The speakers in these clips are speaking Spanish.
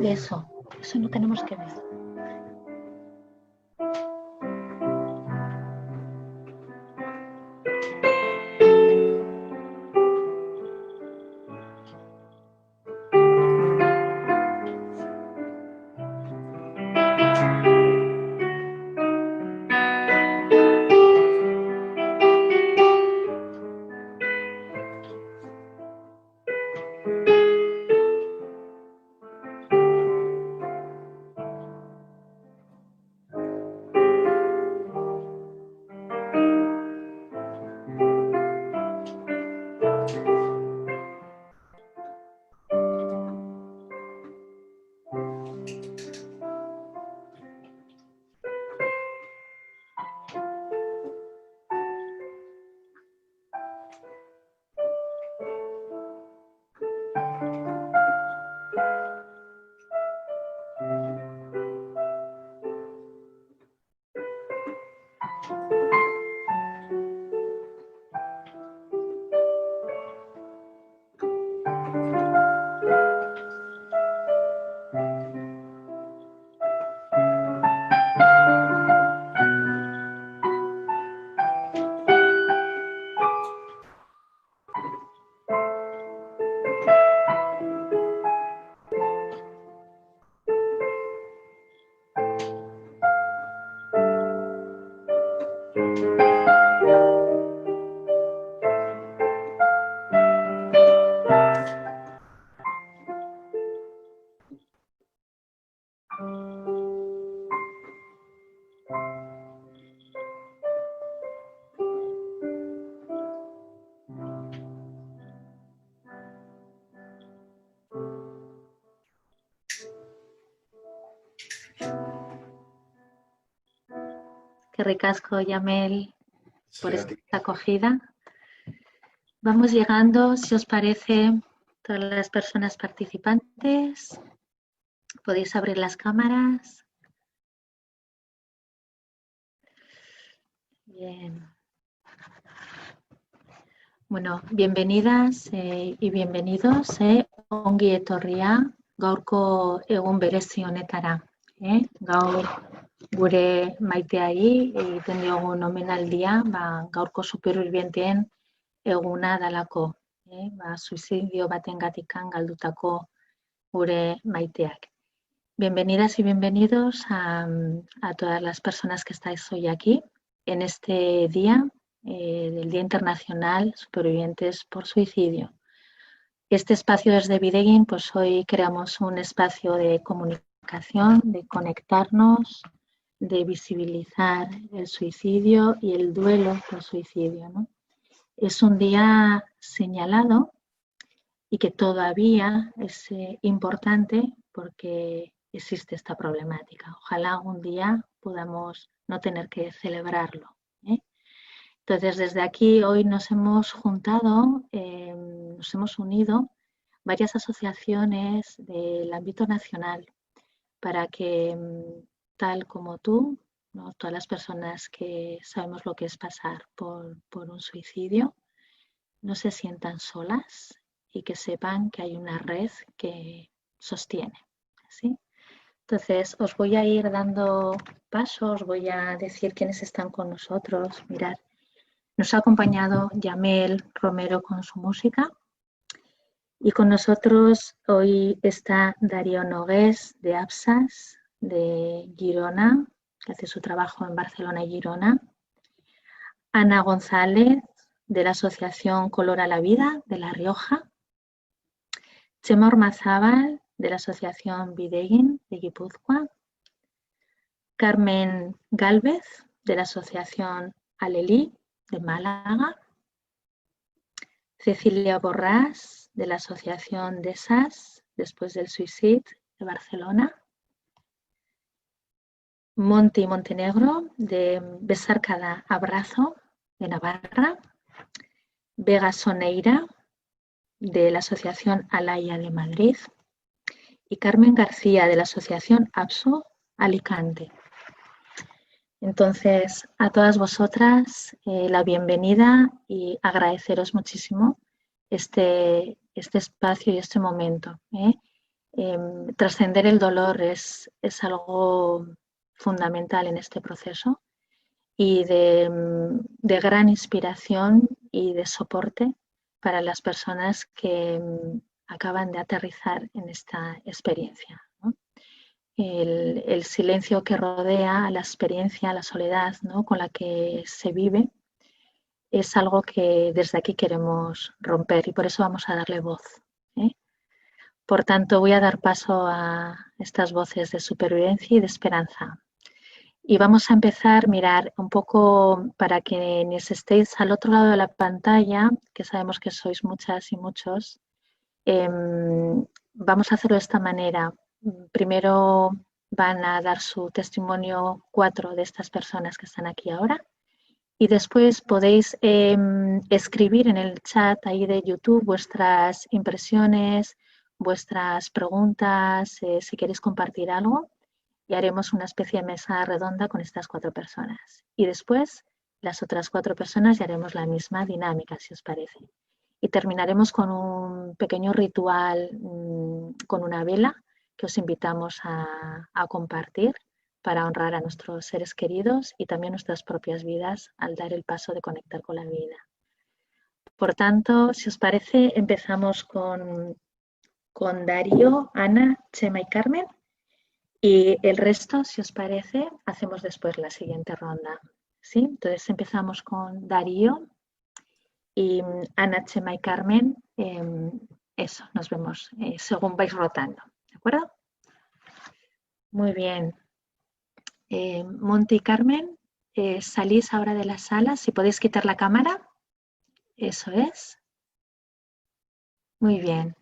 de eso no tenemos que ver. Qué ricasco, Yamel, por esta acogida. Vamos llegando, si os parece, todas las personas participantes. Podéis abrir las cámaras. Bien. Bueno, bienvenidas y bienvenidos. Ongi etorria gaurko egun berezi honetara. Gaur gure maiteari egiten diogun omenaldia, gaurko supervivienteen eguna dalako, suizidio batengatikan galdutako gure maiteak. Bienvenidas y bienvenidos a todas las personas que estáis hoy aquí en este día del Día Internacional Supervivientes por Suicidio. Este espacio desde Videgain, pues hoy creamos un espacio de comunicación, de conectarnos, de visibilizar el suicidio y el duelo por suicidio, ¿no? Es un día señalado y que todavía es importante porque existe esta problemática. Ojalá un día podamos no tener que celebrarlo. Entonces, desde aquí hoy nos hemos juntado, nos hemos unido varias asociaciones del ámbito nacional para que, tal como tú, ¿no? Todas las personas que sabemos lo que es pasar por un suicidio, no se sientan solas y que sepan que hay una red que sostiene, ¿sí? Entonces, os voy a ir dando pasos, voy a decir quiénes están con nosotros. Mirad, nos ha acompañado Yamel Romero con su música y con nosotros hoy está Darío Nogués de APSAS de Girona, que hace su trabajo en Barcelona y Girona. Ana González de la Asociación Color a la Vida de La Rioja. Chema Ormazábal de la Asociación Videgain de Guipúzcoa. Carmen Gálvez de la Asociación Alelí de Málaga. Cecilia Borràs de la Asociación DESAS Después del Suicidi de Barcelona. Monti Montenegro de Besar Cada Abrazo de Navarra. Vega Soneira de la Asociación Alaya de Madrid y Carmen García de la Asociación APSO Alicante. Entonces, a todas vosotras la bienvenida y agradeceros muchísimo este espacio y este momento. Trascender el dolor es algo fundamental en este proceso y de gran inspiración y de soporte para las personas que acaban de aterrizar en esta experiencia, ¿no? El silencio que rodea a la experiencia, a la soledad, ¿no?, con la que se vive, es algo que desde aquí queremos romper y por eso vamos a darle voz, ¿eh? Por tanto, voy a dar paso a estas voces de supervivencia y de esperanza. Y vamos a empezar, mirar un poco para quienes estéis al otro lado de la pantalla, que sabemos que sois muchas y muchos. Vamos a hacerlo de esta manera. Primero van a dar su testimonio 4 de estas personas que están aquí ahora. Y después podéis escribir en el chat ahí de YouTube vuestras impresiones, vuestras preguntas, si queréis compartir algo, y haremos una especie de mesa redonda con estas 4 personas. Y después las otras 4 personas y haremos la misma dinámica, si os parece. Y terminaremos con un pequeño ritual con una vela que os invitamos a compartir para honrar a nuestros seres queridos y también nuestras propias vidas al dar el paso de conectar con la vida. Por tanto, si os parece, empezamos con Darío, Ana, Chema y Carmen. Y el resto, si os parece, hacemos después la siguiente ronda. ¿Sí? Entonces empezamos con Darío y Ana, Chema y Carmen. Eso, nos vemos según vais rotando. ¿De acuerdo? Muy bien. Monty y Carmen, salís ahora de la sala. Si podéis quitar la cámara. Eso es. Muy bien.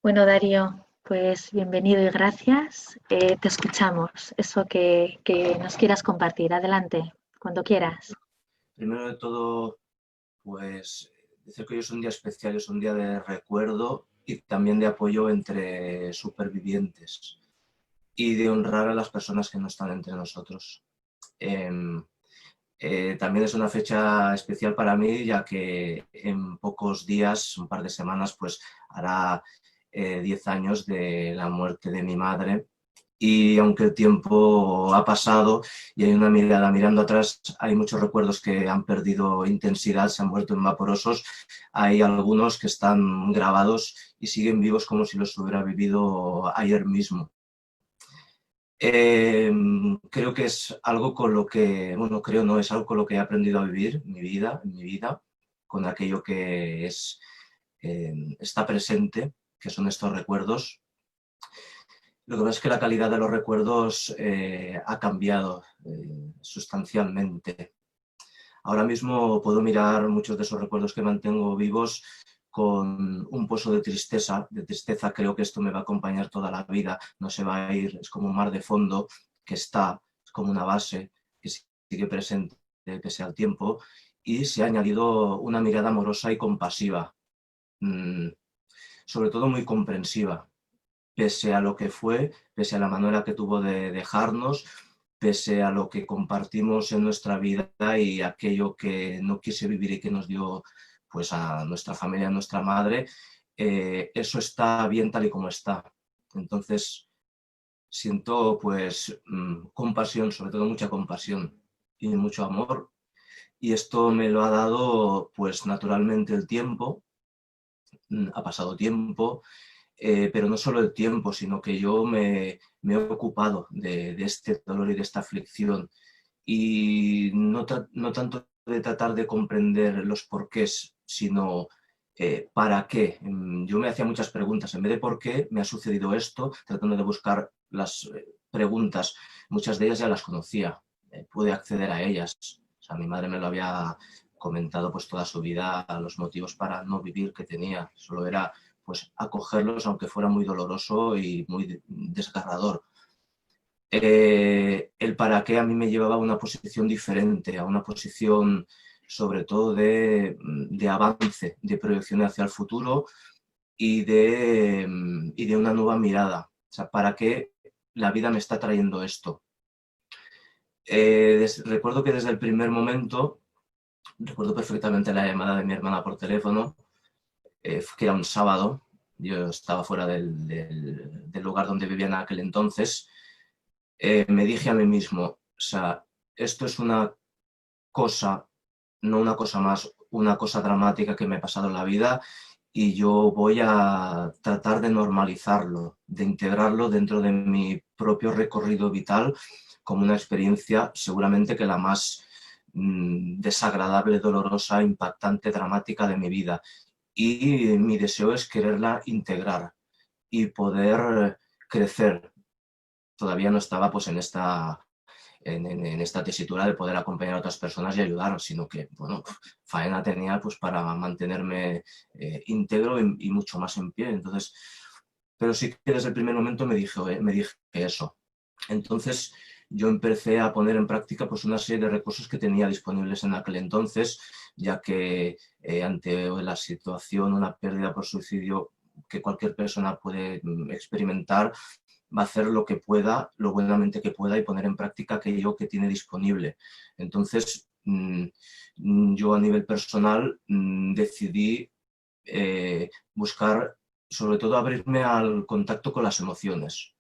Bueno, Darío, pues bienvenido y gracias. Te escuchamos. Eso que nos quieras compartir. Adelante, cuando quieras. Primero de todo, pues decir que hoy es un día especial, es un día de recuerdo y también de apoyo entre supervivientes y de honrar a las personas que no están entre nosotros. También es una fecha especial para mí, ya que en pocos días, un par de semanas, pues hará 10 años de la muerte de mi madre. Y aunque el tiempo ha pasado y hay una mirada mirando atrás, hay muchos recuerdos que han perdido intensidad, se han vuelto en vaporosos. Hay algunos que están grabados y siguen vivos como si los hubiera vivido ayer mismo. Creo que es algo con lo que, bueno, creo no, es algo con lo que he aprendido a vivir en mi vida, con aquello que es, está presente, que son estos recuerdos. Lo que pasa es que la calidad de los recuerdos ha cambiado sustancialmente. Ahora mismo puedo mirar muchos de esos recuerdos que mantengo vivos con un pozo de tristeza. Creo que esto me va a acompañar toda la vida, no se va a ir, es como un mar de fondo que está, es como una base que sigue presente pese al tiempo, y se ha añadido una mirada amorosa y compasiva, sobre todo muy comprensiva, pese a lo que fue, pese a la manera que tuvo de dejarnos, pese a lo que compartimos en nuestra vida y aquello que no quise vivir y que nos dio pues a nuestra familia, a nuestra madre, eso está bien tal y como está. Entonces siento pues compasión, sobre todo mucha compasión y mucho amor, y esto me lo ha dado pues naturalmente el tiempo. Ha pasado tiempo, pero no solo el tiempo, sino que yo me he ocupado de este dolor y de esta aflicción, y no tanto de tratar de comprender los porqués, sino para qué. Yo me hacía muchas preguntas, en vez de por qué me ha sucedido esto, tratando de buscar las preguntas. Muchas de ellas ya las conocía, pude acceder a ellas. O sea, mi madre me lo había comentado pues toda su vida, los motivos para no vivir que tenía. Solo era pues acogerlos, aunque fuera muy doloroso y muy desgarrador. El para qué a mí me llevaba a una posición diferente, a una posición sobre todo de avance, de proyección hacia el futuro y de una nueva mirada. O sea, ¿para qué la vida me está trayendo esto? Recuerdo que desde el primer momento, recuerdo perfectamente la llamada de mi hermana por teléfono, que era un sábado. yo estaba fuera del lugar donde vivía en aquel entonces, me dije a mí mismo, o sea, esto es una cosa, no una cosa más, una cosa dramática que me ha pasado en la vida y yo voy a tratar de normalizarlo, de integrarlo dentro de mi propio recorrido vital como una experiencia seguramente que la más desagradable, dolorosa, impactante, dramática de mi vida. Y mi deseo es quererla integrar y poder crecer. Todavía no estaba pues en esta tesitura de poder acompañar a otras personas y ayudar, sino que, bueno, faena tenía pues para mantenerme íntegro y mucho más en pie. Entonces, pero sí que desde el primer momento me dije eso. Entonces, yo empecé a poner en práctica pues, una serie de recursos que tenía disponibles en aquel entonces, ya que ante la situación, una pérdida por suicidio que cualquier persona puede experimentar, va a hacer lo que pueda, lo buenamente que pueda y poner en práctica aquello que tiene disponible. Entonces, yo a nivel personal decidí buscar, sobre todo, abrirme al contacto con las emociones,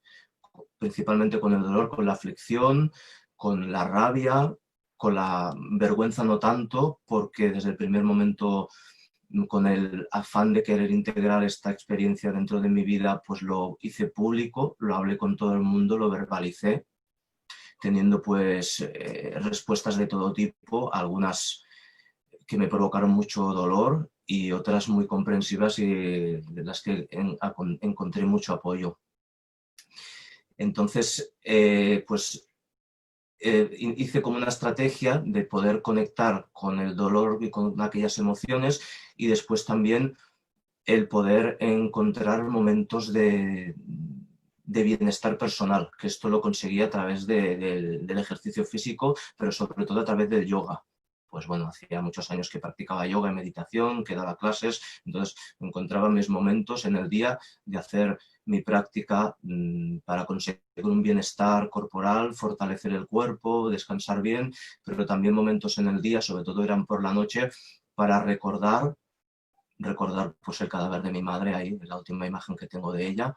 principalmente con el dolor, con la aflicción, con la rabia, con la vergüenza no tanto, porque desde el primer momento, con el afán de querer integrar esta experiencia dentro de mi vida, pues lo hice público, lo hablé con todo el mundo, lo verbalicé, teniendo pues respuestas de todo tipo, algunas que me provocaron mucho dolor y otras muy comprensivas y de las que encontré mucho apoyo. Entonces, pues hice como una estrategia de poder conectar con el dolor y con aquellas emociones y después también el poder encontrar momentos de bienestar personal, que esto lo conseguí a través del ejercicio físico, pero sobre todo a través del yoga. Pues bueno, hacía muchos años que practicaba yoga y meditación, que daba clases, entonces encontraba mis momentos en el día de hacer mi práctica para conseguir un bienestar corporal, fortalecer el cuerpo, descansar bien, pero también momentos en el día, sobre todo eran por la noche, para recordar pues el cadáver de mi madre ahí, la última imagen que tengo de ella,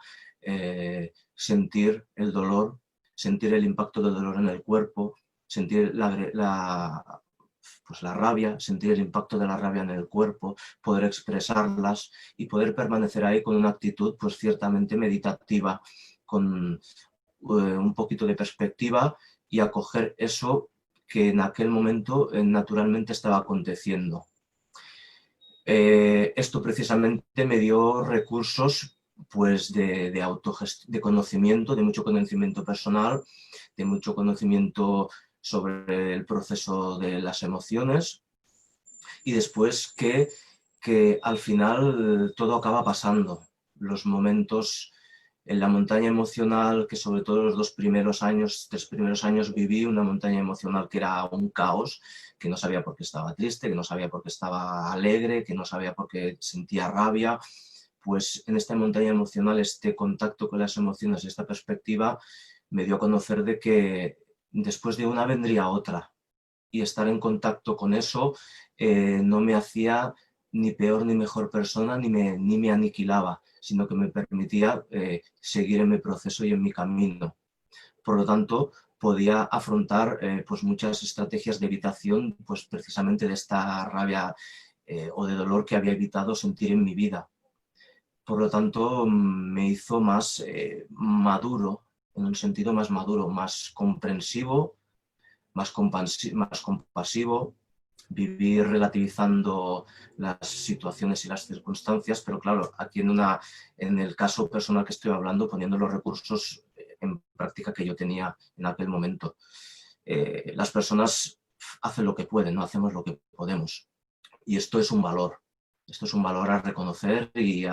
sentir el dolor, sentir el impacto del dolor en el cuerpo, sentir pues la rabia, sentir el impacto de la rabia en el cuerpo, poder expresarlas y poder permanecer ahí con una actitud pues ciertamente meditativa, con un poquito de perspectiva y acoger eso que en aquel momento naturalmente estaba aconteciendo. Esto precisamente me dio recursos pues de conocimiento, de mucho conocimiento personal, de mucho conocimiento sobre el proceso de las emociones y después que al final todo acaba pasando. Los momentos en la montaña emocional, que sobre todo los 3 primeros años viví una montaña emocional que era un caos, que no sabía por qué estaba triste, que no sabía por qué estaba alegre, que no sabía por qué sentía rabia. Pues en esta montaña emocional, este contacto con las emociones, esta perspectiva, me dio a conocer de que después de una vendría otra. Y estar en contacto con eso no me hacía ni peor ni mejor persona, ni me aniquilaba, sino que me permitía seguir en mi proceso y en mi camino. Por lo tanto, podía afrontar pues muchas estrategias de evitación, pues precisamente de esta rabia o de dolor que había evitado sentir en mi vida. Por lo tanto, me hizo más maduro, en un sentido más maduro, más comprensivo, más compasivo, vivir relativizando las situaciones y las circunstancias, pero claro, aquí en el caso personal que estoy hablando, poniendo los recursos en práctica que yo tenía en aquel momento. Las personas hacen lo que pueden, no hacemos lo que podemos. Y esto es un valor. Esto es un valor a reconocer y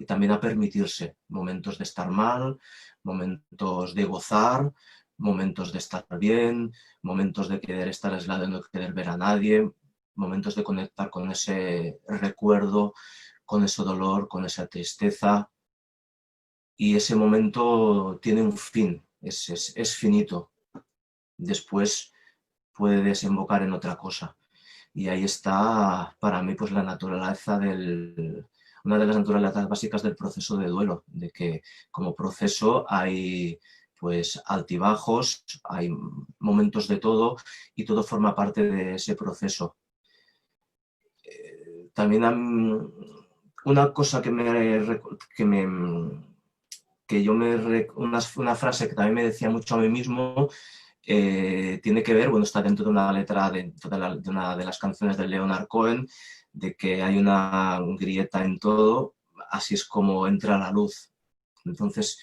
también a permitirse momentos de estar mal, momentos de gozar, momentos de estar bien, momentos de querer estar aislado y no querer ver a nadie, momentos de conectar con ese recuerdo, con ese dolor, con esa tristeza. Y ese momento tiene un fin, es finito. Después puede desembocar en otra cosa. Y ahí está para mí pues la naturaleza una de las naturalezas básicas del proceso de duelo, de que como proceso hay pues altibajos, hay momentos de todo y todo forma parte de ese proceso. También una cosa una frase que también me decía mucho a mí mismo, tiene que ver, bueno, está dentro de una letra de una de las canciones de Leonard Cohen, de que hay una grieta en todo, así es como entra la luz. Entonces,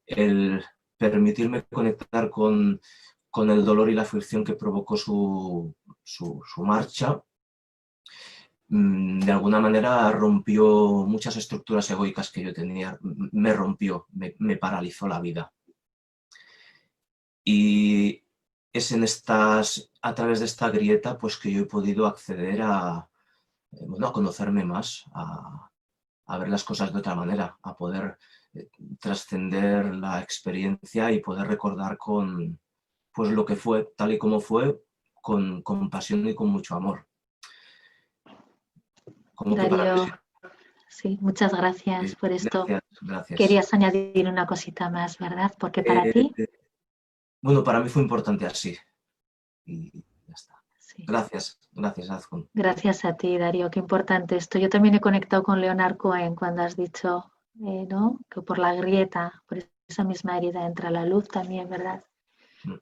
el permitirme conectar con el dolor y la fricción que provocó su marcha, de alguna manera rompió muchas estructuras egoicas que yo tenía, me rompió, me paralizó la vida. Y es a través de esta grieta pues que yo he podido acceder bueno, a conocerme más, a ver las cosas de otra manera, a poder trascender la experiencia y poder recordar con pues lo que fue, tal y como fue, con pasión y con mucho amor. Como que para mí Darío, sí, muchas gracias sí, por esto. gracias, gracias. Querías añadir una cosita más, ¿verdad? Porque para ti, Bueno, para mí fue importante así y ya está. sí. Gracias, gracias, Azcon. Gracias a ti, Darío, qué importante esto. Yo también he conectado con Leonard Cohen cuando has dicho, ¿no? Que por la grieta, por esa misma herida entra la luz también, ¿verdad?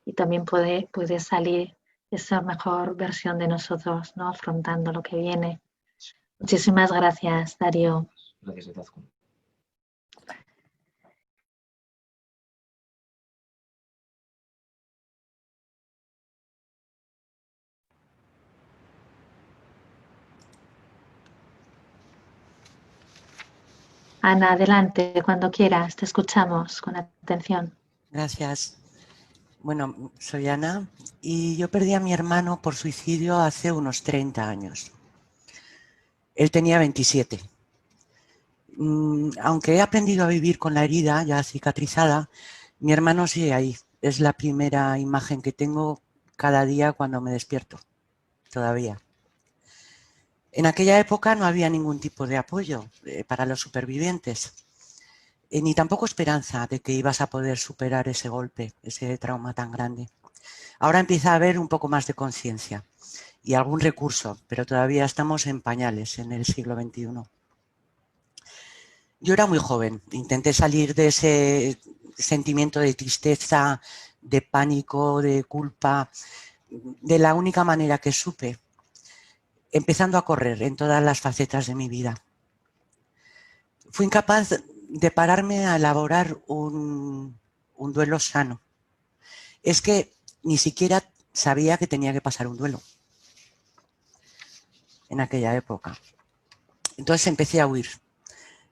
Y también puede salir esa mejor versión de nosotros, ¿no? Afrontando lo que viene. Muchísimas gracias, Darío. Gracias, Azcon. Ana, adelante, cuando quieras, te escuchamos con atención. Gracias. Bueno, soy Ana y yo perdí a mi hermano por suicidio hace unos 30 años. Él tenía 27. Aunque he aprendido a vivir con la herida ya cicatrizada, mi hermano sigue ahí. Es la primera imagen que tengo cada día cuando me despierto, todavía. En aquella época no había ningún tipo de apoyo para los supervivientes, ni tampoco esperanza de que ibas a poder superar ese golpe, ese trauma tan grande. Ahora empieza a haber un poco más de conciencia y algún recurso, pero todavía estamos en pañales en el siglo XXI. Yo era muy joven, intenté salir de ese sentimiento de tristeza, de pánico, de culpa, de la única manera que supe, empezando a correr en todas las facetas de mi vida. Fui incapaz de pararme a elaborar un duelo sano. Es que ni siquiera sabía que tenía que pasar un duelo en aquella época. Entonces empecé a huir.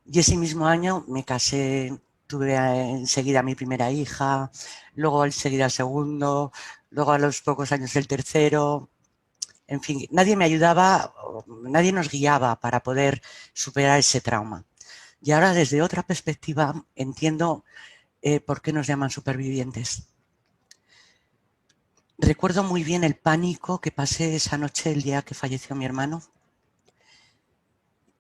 Y ese mismo año me casé, tuve enseguida mi primera hija, luego enseguida el segundo, luego a los pocos años el tercero. En fin, nadie me ayudaba, nadie nos guiaba para poder superar ese trauma. Y ahora desde otra perspectiva entiendo por qué nos llaman supervivientes. Recuerdo muy bien el pánico que pasé esa noche el día que falleció mi hermano.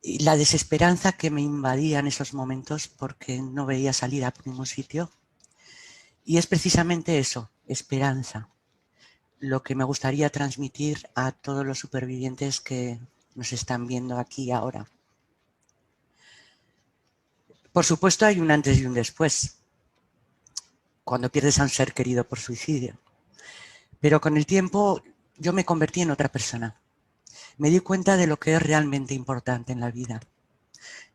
Y la desesperanza que me invadía en esos momentos porque no veía salida por ningún sitio. Y es precisamente eso, esperanza, lo que me gustaría transmitir a todos los supervivientes que nos están viendo aquí ahora. Por supuesto hay un antes y un después, cuando pierdes a un ser querido por suicidio. Pero con el tiempo yo me convertí en otra persona. Me di cuenta de lo que es realmente importante en la vida.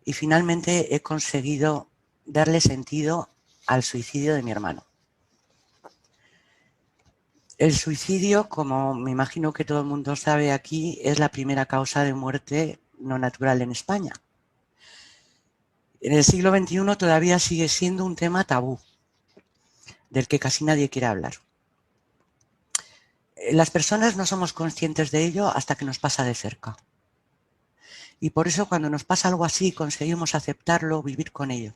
Y finalmente he conseguido darle sentido al suicidio de mi hermano. El suicidio, como me imagino que todo el mundo sabe aquí, es la primera causa de muerte no natural en España. En el siglo XXI todavía sigue siendo un tema tabú, del que casi nadie quiere hablar. Las personas no somos conscientes de ello hasta que nos pasa de cerca. Y por eso cuando nos pasa algo así conseguimos aceptarlo, vivir con ello.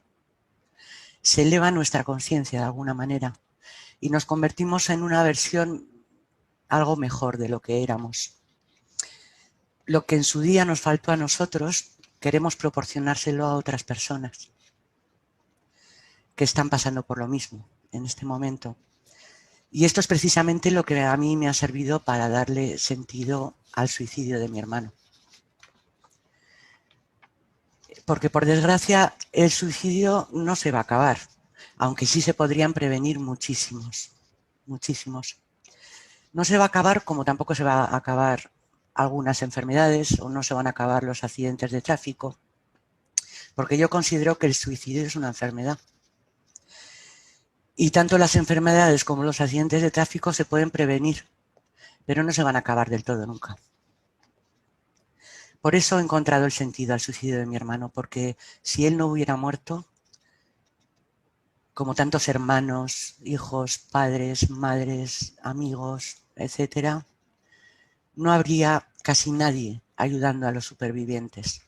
Se eleva nuestra conciencia de alguna manera y nos convertimos en una versión algo mejor de lo que éramos. Lo que en su día nos faltó a nosotros, queremos proporcionárselo a otras personas que están pasando por lo mismo en este momento. Y esto es precisamente lo que a mí me ha servido para darle sentido al suicidio de mi hermano. Porque por desgracia el suicidio no se va a acabar, aunque sí se podrían prevenir muchísimos. No se va a acabar como tampoco se va a acabar algunas enfermedades o no se van a acabar los accidentes de tráfico, porque yo considero que el suicidio es una enfermedad. Y tanto las enfermedades como los accidentes de tráfico se pueden prevenir, pero no se van a acabar del todo nunca. Por eso he encontrado el sentido al suicidio de mi hermano, porque si él no hubiera muerto, como tantos hermanos, hijos, padres, madres, amigos, etcétera, no habría casi nadie ayudando a los supervivientes.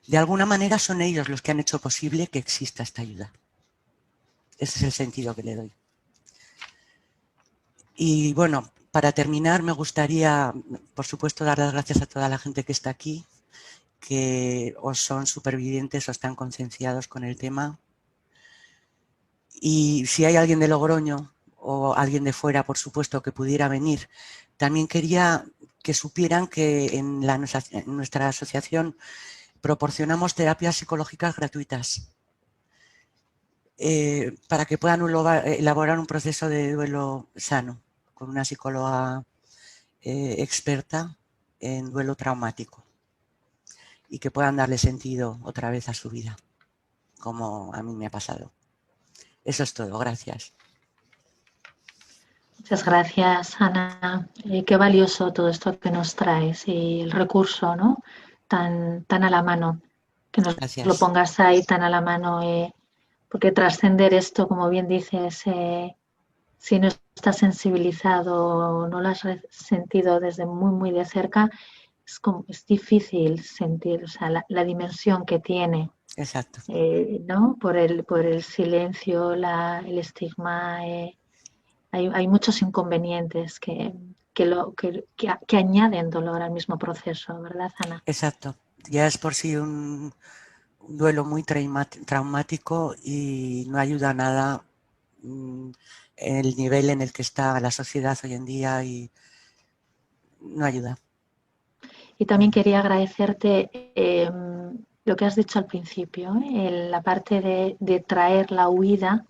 De alguna manera son ellos los que han hecho posible que exista esta ayuda. Ese es el sentido que le doy. Y bueno, para terminar me gustaría, por supuesto, dar las gracias a toda la gente que está aquí, que o son supervivientes o están concienciados con el tema. Y si hay alguien de Logroño o alguien de fuera, por supuesto, que pudiera venir, también quería que supieran que en nuestra asociación proporcionamos terapias psicológicas gratuitas para que puedan elaborar un proceso de duelo sano con una psicóloga experta en duelo traumático y que puedan darle sentido otra vez a su vida, como a mí me ha pasado. Eso es todo, gracias. Muchas gracias, Ana. Qué valioso todo esto que nos traes y el recurso, ¿no? Tan a la mano, que nos Gracias. lo pongas ahí tan a la mano, porque trascender esto, como bien dices, si no estás sensibilizado, no lo has sentido desde muy de cerca, es difícil sentir, o sea, la dimensión que tiene. Exacto. ¿No? Por el silencio, el estigma. Hay muchos inconvenientes que añaden dolor al mismo proceso, ¿verdad, Ana? Exacto. Ya es por sí un duelo muy traumático y no ayuda nada el nivel en el que está la sociedad hoy en día y no ayuda. Y también quería agradecerte lo que has dicho al principio, la parte de traer la huida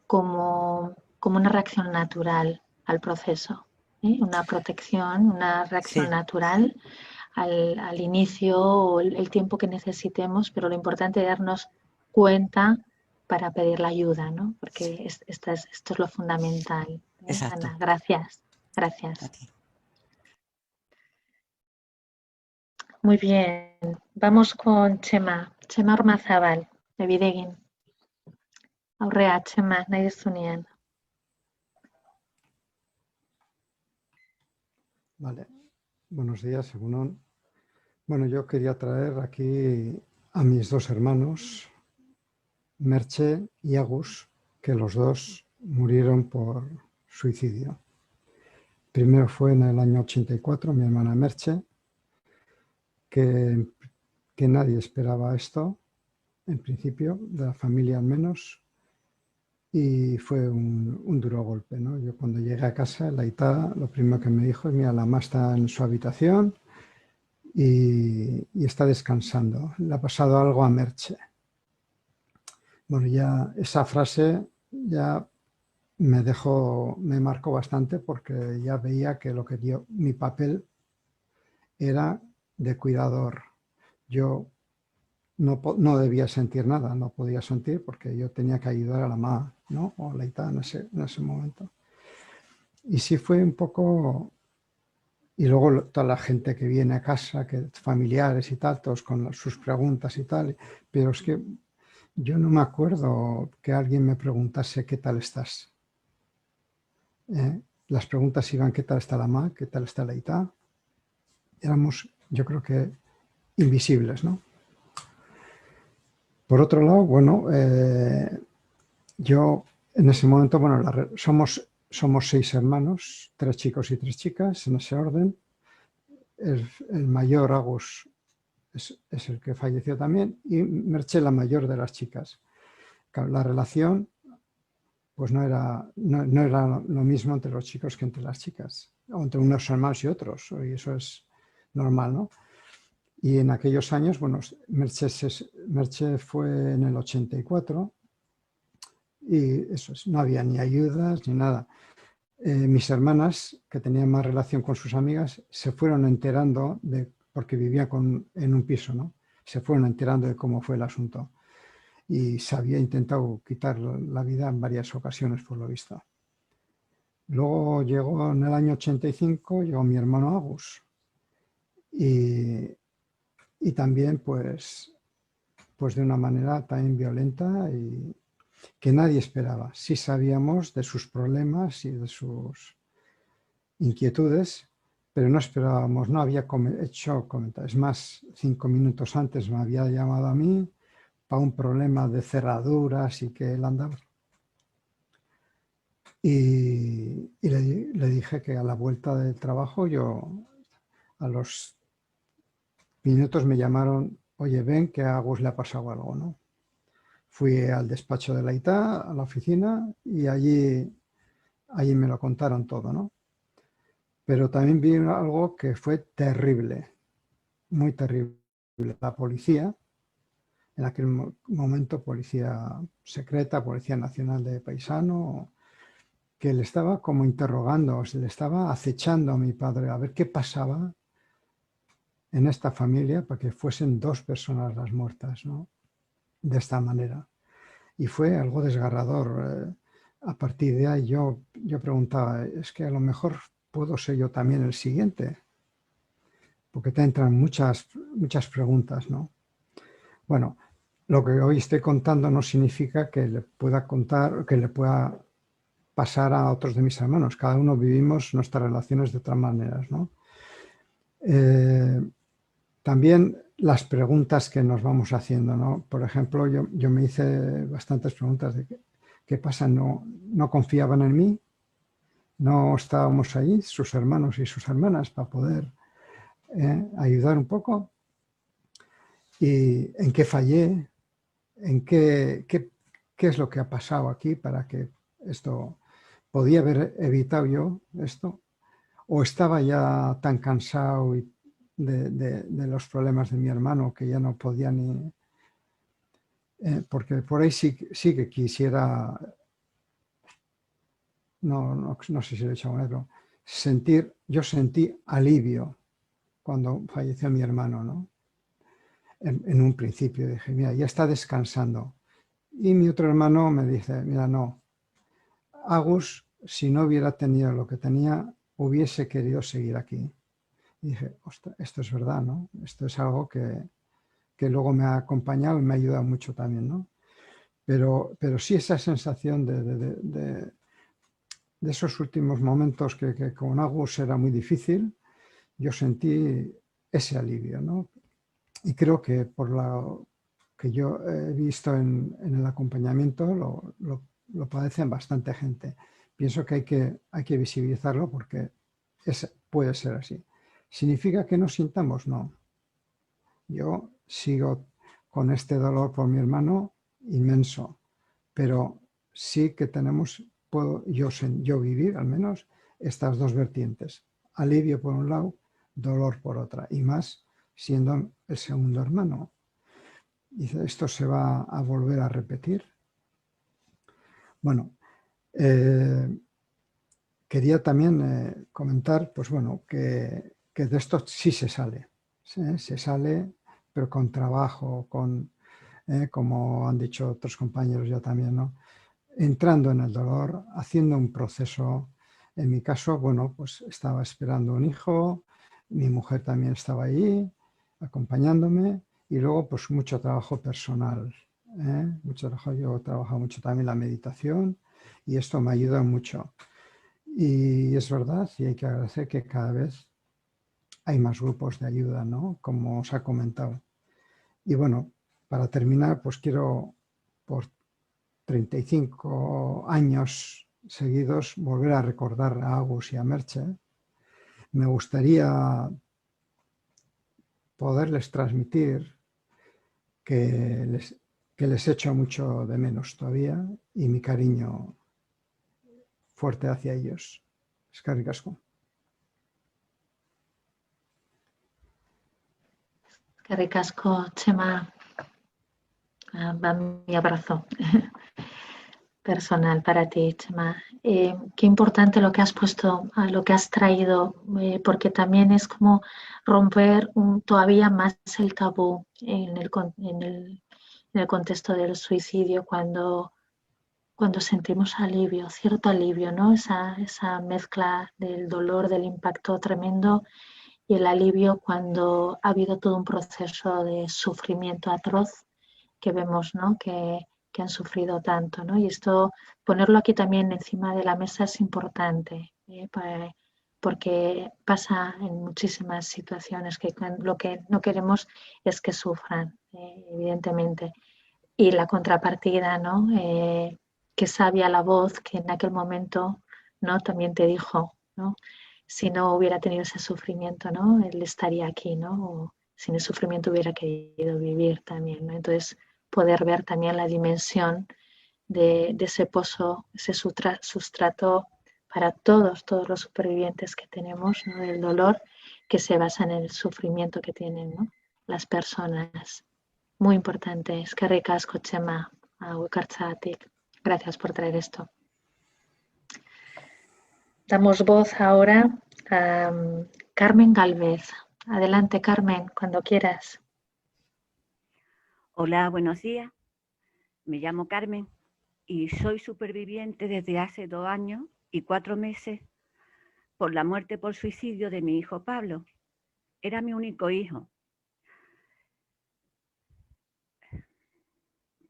como una reacción natural al proceso, una protección, una reacción Sí. natural al inicio o el tiempo que necesitemos, pero lo importante es darnos cuenta para pedir la ayuda, ¿no? Porque esto es lo fundamental. Exacto. Ana, gracias. Gracias. A ti. Muy bien. Vamos con Txema Ormazábal, de Bidegin. Aurrea, Txema, nahi duzunean. Vale. Buenos días, Egunon. Bueno, yo quería traer aquí a mis dos hermanos, Merche y Agus, que los dos murieron por suicidio. Primero fue en el año 84, mi hermana Merche, que nadie esperaba esto, en principio, de la familia al menos, y fue un duro golpe, ¿no? Yo cuando llegué a casa, la Aitá, lo primero que me dijo es, mira, la mamá está en su habitación y está descansando. Le ha pasado algo a Merche. Bueno, ya esa frase ya me marcó bastante porque ya veía que mi papel era de cuidador. Yo no debía sentir nada, no podía sentir porque yo tenía que ayudar a la mamá, ¿no? O a la Aitá en ese momento. Y sí fue un poco... Y luego toda la gente que viene a casa, que familiares y tal, todos con sus preguntas y tal, pero es que yo no me acuerdo que alguien me preguntase ¿qué tal estás? Las preguntas iban ¿qué tal está la mamá? ¿Qué tal está la Aitá? Éramos, yo creo que, invisibles, ¿no? Por otro lado, bueno, yo en ese momento, bueno, somos 6 hermanos, 3 chicos y 3 chicas, en ese orden. El mayor, Agus, es el que falleció también, y Merche, la mayor de las chicas. La relación pues no era lo mismo entre los chicos que entre las chicas, o entre unos hermanos y otros, y eso es normal, ¿no? Y en aquellos años, bueno, Merche fue en el 84 y eso es, no había ni ayudas ni nada. Mis hermanas, que tenían más relación con sus amigas, se fueron enterando, porque vivían en un piso, ¿no? Se fueron enterando de cómo fue el asunto. Y se había intentado quitar la vida en varias ocasiones, por lo visto. Luego llegó en el año 85, llegó mi hermano Agus. Y también, pues de una manera también violenta y que nadie esperaba. Sí sabíamos de sus problemas y de sus inquietudes, pero no esperábamos, no había hecho comentarios. Es más, 5 minutos antes me había llamado a mí para un problema de cerraduras y que él andaba. Y le dije que a la vuelta del trabajo, a los minutos me llamaron, oye, ven que a Agus le ha pasado algo, ¿no? Fui al despacho de la ITA, a la oficina, y allí me lo contaron todo, ¿no? Pero también vi algo que fue terrible, muy terrible. La policía, en aquel momento policía secreta, Policía Nacional de Paisano, que le estaba como interrogando, se le estaba acechando a mi padre a ver qué pasaba en esta familia para que fuesen 2 personas las muertas, ¿no? De esta manera. Y fue algo desgarrador. A partir de ahí yo preguntaba, es que a lo mejor puedo ser yo también el siguiente, porque te entran muchas preguntas, ¿no? Bueno, lo que hoy estoy contando no significa que le pueda contar, que le pueda pasar a otros de mis hermanos. Cada uno vivimos nuestras relaciones de otras maneras, ¿no? También las preguntas que nos vamos haciendo, ¿no? Por ejemplo, yo me hice bastantes preguntas de qué pasa, no confiaban en mí, no estábamos ahí, sus hermanos y sus hermanas, para poder ayudar un poco. ¿Y en qué fallé? ¿En qué es lo que ha pasado aquí para que esto... ¿Podía haber evitado yo esto? ¿O estaba ya tan cansado de los problemas de mi hermano que ya no podía ni... porque por ahí sí que quisiera... No sé si lo he hecho alguna vez, pero yo sentí alivio cuando falleció mi hermano, ¿no? En un principio dije, mira, ya está descansando. Y mi otro hermano me dice, mira, no, Agus, si no hubiera tenido lo que tenía, hubiese querido seguir aquí. Y dije, ostras, esto es verdad, ¿no? Esto es algo que luego me ha acompañado y me ha ayudado mucho también, ¿no? Pero sí esa sensación de esos últimos momentos que con Agus era muy difícil, yo sentí ese alivio, ¿no? Y creo que por lo que yo he visto en el acompañamiento lo padecen bastante gente. Pienso que hay que visibilizarlo porque puede ser así. ¿Significa que no sintamos? No. Yo sigo con este dolor por mi hermano inmenso, pero sí que puedo yo vivir al menos estas 2 vertientes. Alivio por un lado, dolor por otra, y más siendo el segundo hermano. Dice, ¿esto se va a volver a repetir? Bueno, quería también comentar, pues bueno, que de esto sí se sale. Se sale, pero con trabajo, como han dicho otros compañeros ya también, ¿no? Entrando en el dolor, haciendo un proceso. En mi caso, bueno, pues estaba esperando un hijo, mi mujer también estaba ahí, acompañándome, y luego pues mucho trabajo personal. Mucho trabajo, yo he trabajado mucho también la meditación y esto me ayuda mucho. Y es verdad, y hay que agradecer que cada vez hay más grupos de ayuda, ¿no? Como os ha comentado. Y bueno, para terminar, pues quiero, por 35 años seguidos, volver a recordar a Agus y a Merche. Me gustaría poderles transmitir que les echo mucho de menos todavía y mi cariño fuerte hacia ellos. Eskerrik asko. Eskerrik asko, Txema. Va mi abrazo personal para ti, Txema. Qué importante lo que has puesto, lo que has traído, porque también es como romper todavía más el tabú en el contexto del suicidio, cuando sentimos alivio, cierto alivio, ¿no? Esa mezcla del dolor, del impacto tremendo y el alivio cuando ha habido todo un proceso de sufrimiento atroz que vemos, ¿no? que han sufrido tanto, ¿no? Y esto, ponerlo aquí también encima de la mesa es importante, porque pasa en muchísimas situaciones que lo que no queremos es que sufran, evidentemente. Y la contrapartida, ¿no? Que sabia la voz que en aquel momento, ¿no? También te dijo, ¿no? Si no hubiera tenido ese sufrimiento, ¿no? Él estaría aquí, ¿no? O sin el sufrimiento hubiera querido vivir también, ¿no? Entonces, poder ver también la dimensión de ese pozo, ese sustrato para todos los supervivientes que tenemos, ¿no? Del dolor, que se basa en el sufrimiento que tienen, ¿no? Las personas. Muy importante. Eskerrik asko, Txema, ekartzeagatik. Gracias por traer esto. Damos voz ahora a Carmen Galvez. Adelante, Carmen, cuando quieras. Hola, buenos días. Me llamo Carmen y soy superviviente desde hace 2 años y 4 meses por la muerte por suicidio de mi hijo Pablo. Era mi único hijo,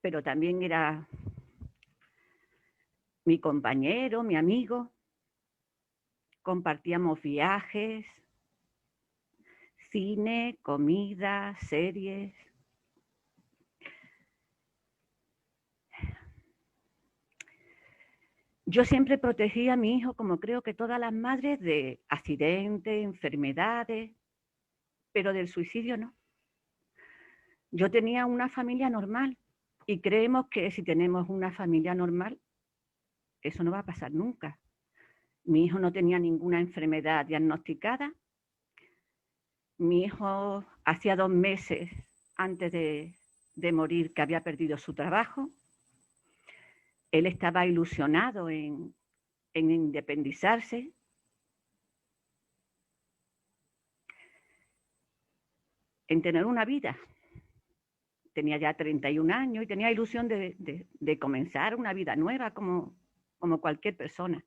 pero también era mi compañero, mi amigo. Compartíamos viajes, cine, comida, series. Yo siempre protegí a mi hijo, como creo que todas las madres, de accidentes, enfermedades, pero del suicidio no. Yo tenía una familia normal y creemos que si tenemos una familia normal, eso no va a pasar nunca. Mi hijo no tenía ninguna enfermedad diagnosticada. Mi hijo hacía 2 meses antes de morir que había perdido su trabajo. Él estaba ilusionado en independizarse. En tener una vida. Tenía ya 31 años y tenía ilusión de comenzar una vida nueva como cualquier persona.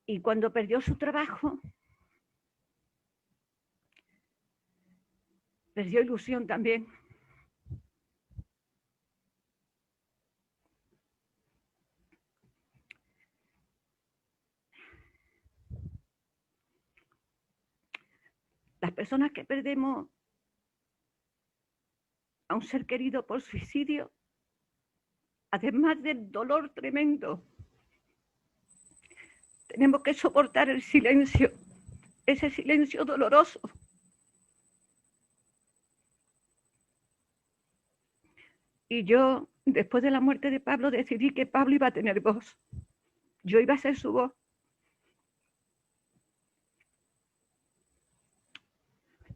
Y cuando perdió su trabajo, perdió ilusión también. Las personas que perdemos a un ser querido por suicidio, además del dolor tremendo, tenemos que soportar el silencio, ese silencio doloroso. Y yo, después de la muerte de Pablo, decidí que Pablo iba a tener voz. Yo iba a ser su voz.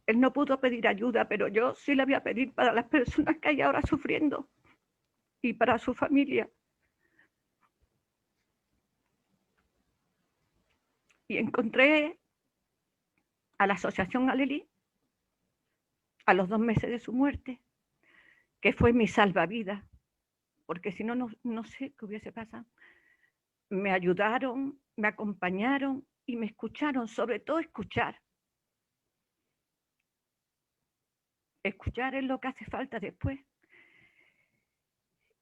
Él no pudo pedir ayuda, pero yo sí la voy a pedir para las personas que hay ahora sufriendo y para su familia. Y encontré a la Asociación Alelí a los 2 meses de su muerte, que fue mi salvavidas, porque si no, no sé qué hubiese pasado. Me ayudaron, me acompañaron y me escucharon, sobre todo escuchar. Escuchar es lo que hace falta después.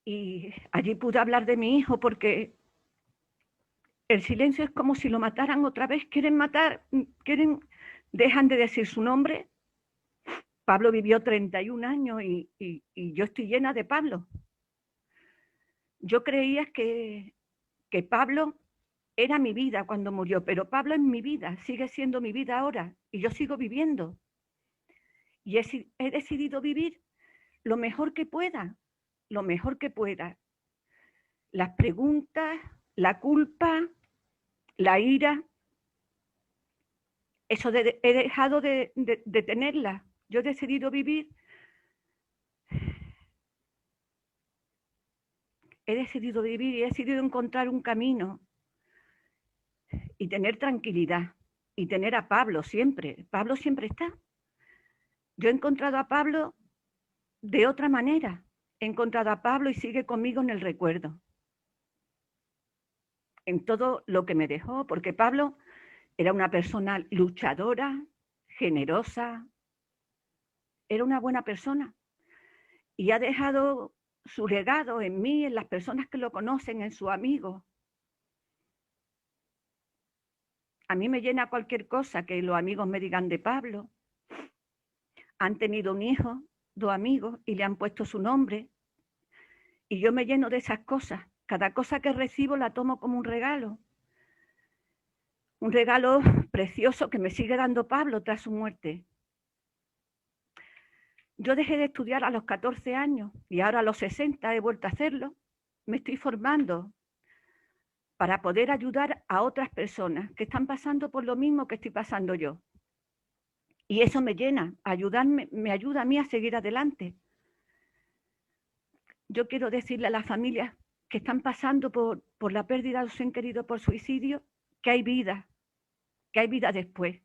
Y allí pude hablar de mi hijo porque el silencio es como si lo mataran otra vez. Quieren matar, dejan de decir su nombre. Pablo vivió 31 años y yo estoy llena de Pablo. Yo creía que Pablo era mi vida cuando murió, pero Pablo es mi vida, sigue siendo mi vida ahora y yo sigo viviendo. Y he decidido vivir lo mejor que pueda, lo mejor que pueda. Las preguntas, la culpa, la ira, eso he dejado de tenerlas. Yo he decidido vivir, y he decidido encontrar un camino y tener tranquilidad y tener a Pablo siempre. Pablo siempre está. Yo he encontrado a Pablo de otra manera. He encontrado a Pablo y sigue conmigo en el recuerdo. En todo lo que me dejó, porque Pablo era una persona luchadora, generosa, era una buena persona. Y ha dejado su legado en mí, en las personas que lo conocen, en sus amigos. A mí me llena cualquier cosa que los amigos me digan de Pablo. Han tenido un hijo, 2 amigos, y le han puesto su nombre. Y yo me lleno de esas cosas. Cada cosa que recibo la tomo como un regalo. Un regalo precioso que me sigue dando Pablo tras su muerte. Yo dejé de estudiar a los 14 años y ahora a los 60 he vuelto a hacerlo. Me estoy formando para poder ayudar a otras personas que están pasando por lo mismo que estoy pasando yo. Y eso me llena, me ayuda a mí a seguir adelante. Yo quiero decirle a las familias que están pasando por la pérdida de un querido por suicidio, que hay vida después.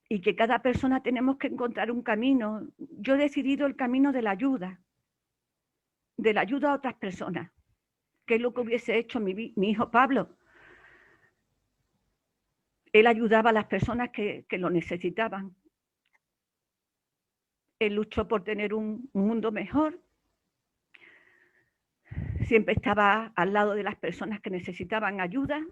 Y que cada persona tenemos que encontrar un camino. Yo he decidido el camino de la ayuda a otras personas, que es lo que hubiese hecho mi hijo Pablo. Él ayudaba a las personas que lo necesitaban. Él luchó por tener un mundo mejor. Siempre estaba al lado de las personas que necesitaban ayuda.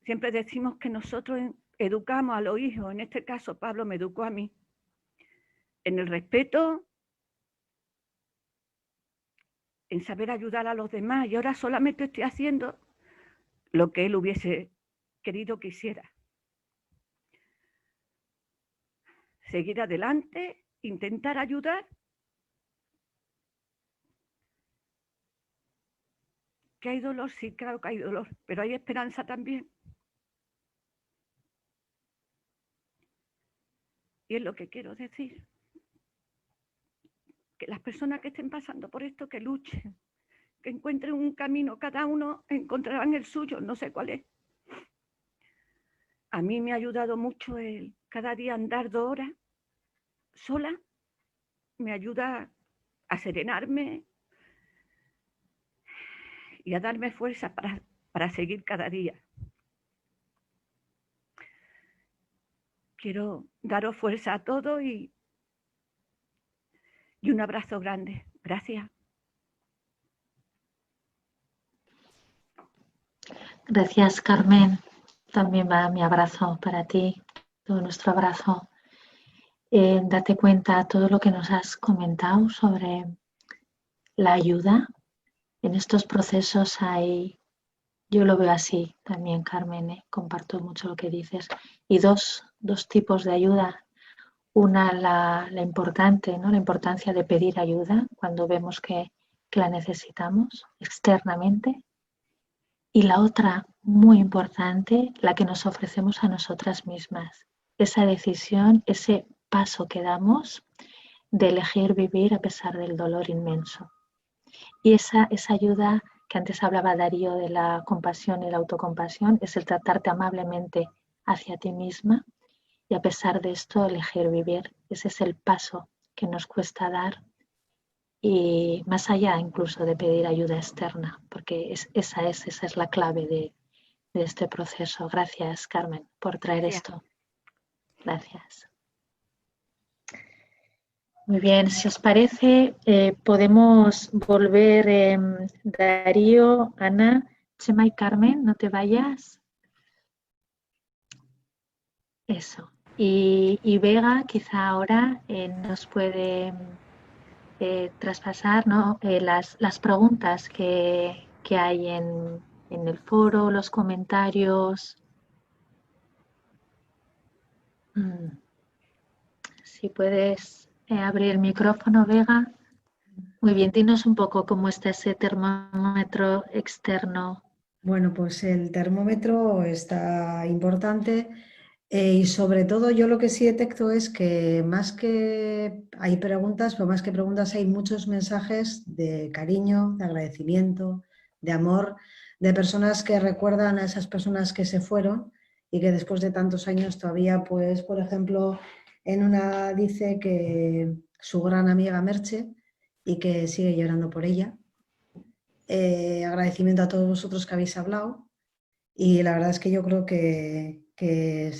Siempre decimos que nosotros educamos a los hijos. En este caso, Pablo me educó a mí. En el respeto, en saber ayudar a los demás. Y ahora solamente estoy haciendo lo que él hubiese querido que hiciera. Seguir adelante, intentar ayudar. ¿Que hay dolor? Sí, claro que hay dolor, pero hay esperanza también. Y es lo que quiero decir. Que las personas que estén pasando por esto, que luchen, que encuentren un camino. Cada uno encontrarán el suyo, no sé cuál es. A mí me ha ayudado mucho el cada día andar 2 horas sola. Me ayuda a serenarme y a darme fuerza para seguir cada día. Quiero daros fuerza a todos y un abrazo grande. Gracias. Gracias, Carmen. También va mi abrazo para ti, todo nuestro abrazo. Date cuenta todo lo que nos has comentado sobre la ayuda. En estos procesos yo lo veo así también, Carmen, comparto mucho lo que dices. Y dos tipos de ayuda. Una, la importante, ¿no? La importancia de pedir ayuda cuando vemos que la necesitamos externamente. Y la otra, muy importante, la que nos ofrecemos a nosotras mismas. Esa decisión, ese paso que damos de elegir vivir a pesar del dolor inmenso. Y esa ayuda que antes hablaba Darío de la compasión y la autocompasión es el tratarte amablemente hacia ti misma y a pesar de esto elegir vivir. Ese es el paso que nos cuesta dar y más allá incluso de pedir ayuda externa, porque esa es la clave de este proceso. Gracias, Carmen, por traer esto. Gracias. Muy bien, si os parece, podemos volver, Darío, Ana, Chema y Carmen, no te vayas. Eso. Y Vega quizá ahora nos puede traspasar, ¿no? las preguntas que hay en el foro, los comentarios. Si puedes abrir el micrófono, Vega. Muy bien, dinos un poco cómo está ese termómetro externo. Bueno, pues el termómetro está importante y sobre todo yo lo que sí detecto es que más que hay preguntas, pero más que preguntas hay muchos mensajes de cariño, de agradecimiento, de amor, de personas que recuerdan a esas personas que se fueron y que después de tantos años todavía, pues, por ejemplo, en una dice que su gran amiga Merche y que sigue llorando por ella. Agradecimiento a todos vosotros que habéis hablado y la verdad es que yo creo que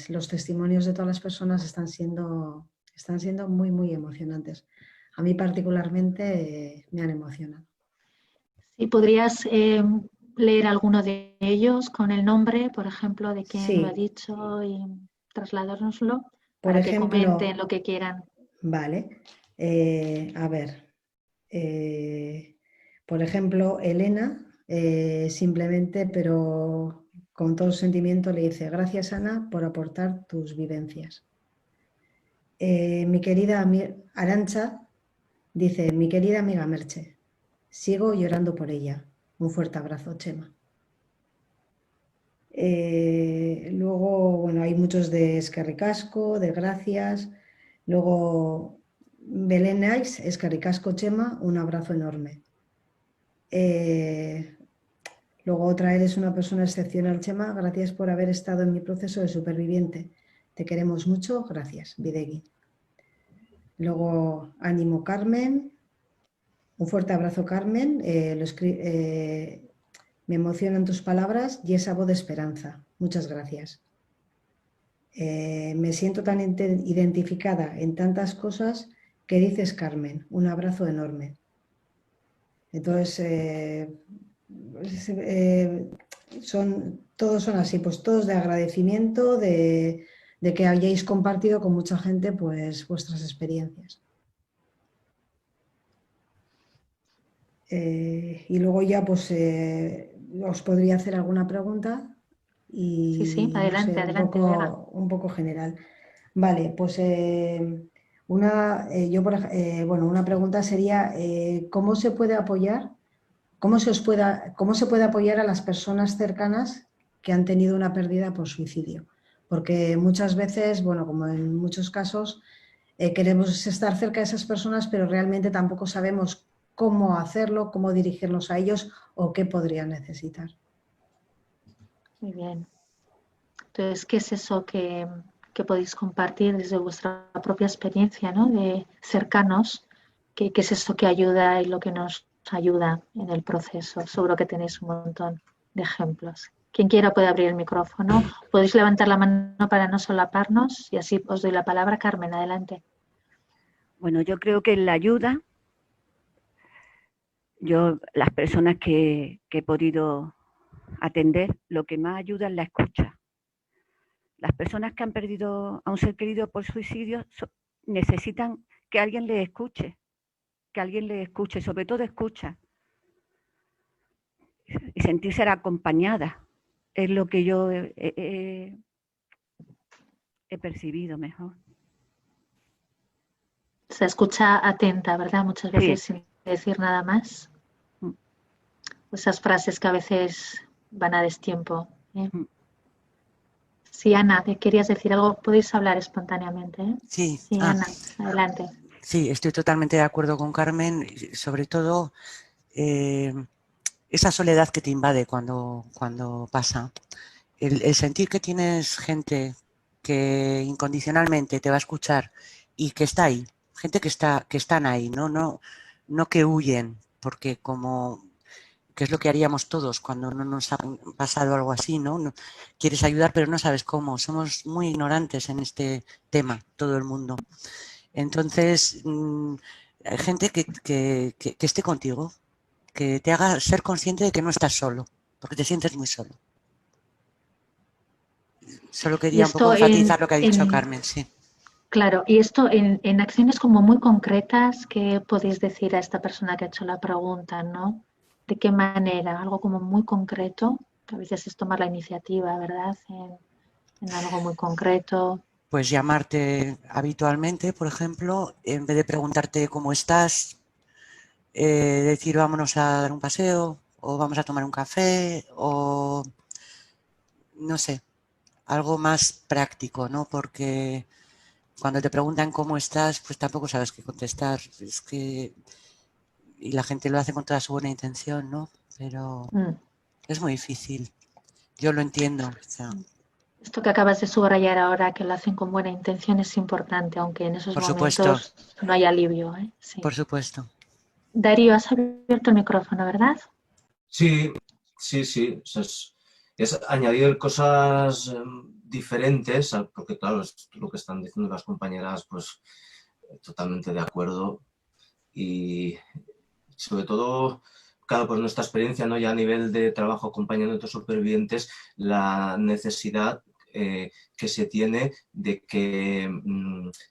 los testimonios de todas las personas están siendo muy, muy emocionantes. A mí particularmente me han emocionado. ¿Y podrías leer alguno de ellos con el nombre, por ejemplo, de quien lo ha Sí, dicho y trasladárnoslo por para que ejemplo, comenten lo que quieran? vale, a ver, por ejemplo, Elena, simplemente, pero con todo sentimiento, le dice: gracias, Ana, por aportar tus vivencias. Mi querida Arantxa dice: mi querida amiga Merche, sigo llorando por ella. Un fuerte abrazo, Chema. Luego, bueno, hay muchos de escarricasco, de gracias. Luego, Belén Ais, escarricasco, Chema, un abrazo enorme. Luego otra: eres una persona excepcional, Chema, gracias por haber estado en mi proceso de superviviente. Te queremos mucho, gracias, Bidegui. Luego, ánimo, Carmen. Un fuerte abrazo, Carmen. Me emocionan tus palabras y esa voz de esperanza. Muchas gracias. Me siento tan identificada en tantas cosas que dices, Carmen. Un abrazo enorme. Entonces, todos son así, pues todos de agradecimiento, de que hayáis compartido con mucha gente pues vuestras experiencias. Y luego ya pues os podría hacer alguna pregunta Sí, y no sé, adelante, adelante, Vega. un poco general. Vale, pues una pregunta sería ¿cómo se puede apoyar? ¿Cómo se puede apoyar a las personas cercanas que han tenido una pérdida por suicidio? Porque muchas veces, bueno, como en muchos casos, queremos estar cerca de esas personas, pero realmente tampoco sabemos cómo hacerlo, cómo dirigirnos a ellos o qué podrían necesitar. Muy bien. Entonces, ¿qué es eso que podéis compartir desde vuestra propia experiencia, ¿no? De cercanos? ¿Qué es eso que ayuda y lo que nos ayuda en el proceso? Seguro que tenéis un montón de ejemplos. Quien quiera puede abrir el micrófono. Podéis levantar la mano para no solaparnos y así os doy la palabra. Carmen, adelante. Bueno, yo creo que en la ayuda, las personas que he podido atender, lo que más ayuda es la escucha. Las personas que han perdido a un ser querido por suicidio necesitan que alguien les escuche, sobre todo escucha, y sentirse acompañada. Es lo que yo he percibido mejor. Se escucha atenta, ¿verdad? Muchas veces Sí. sin decir nada más. Esas frases que a veces van a destiempo. Sí, Ana, ¿querías decir algo? Podéis hablar espontáneamente. Sí, Sí, Ana, adelante. Sí, estoy totalmente de acuerdo con Carmen, sobre todo esa soledad que te invade cuando pasa. El sentir que tienes gente que incondicionalmente te va a escuchar y que está ahí, gente que están ahí, no que huyen, porque que es lo que haríamos todos cuando no nos ha pasado algo así, ¿no? Quieres ayudar pero no sabes cómo. Somos muy ignorantes en este tema, todo el mundo. Entonces, hay gente que esté contigo, que te haga ser consciente de que no estás solo, porque te sientes muy solo. Solo Y quería un poco esto enfatizar lo que ha dicho Carmen, sí. Claro, y esto en acciones como muy concretas, ¿qué podéis decir a esta persona que ha hecho la pregunta, ¿no? ¿De qué manera? Algo como muy concreto, que a veces es tomar la iniciativa, ¿verdad? En algo muy concreto. pues llamarte habitualmente, por ejemplo, en vez de preguntarte cómo estás, decir vámonos a dar un paseo o vamos a tomar un café o no sé, algo más práctico, ¿no? Porque cuando te preguntan cómo estás, pues tampoco sabes qué contestar. Es que, y la gente lo hace con toda su buena intención, ¿no? Pero es muy difícil. Yo lo entiendo. O sea, Esto que acabas de subrayar ahora, que lo hacen con buena intención, es importante, aunque en esos por supuesto, momentos no hay alivio, ¿eh? Sí. por supuesto. Darío, has abierto el micrófono, ¿verdad? Sí, sí, sí. O sea, es añadir cosas diferentes, porque claro, es lo que están diciendo las compañeras, pues totalmente de acuerdo. Y sobre todo, claro, por nuestra experiencia, ¿no? Ya a nivel de trabajo acompañando a otros supervivientes, la necesidad que se tiene de que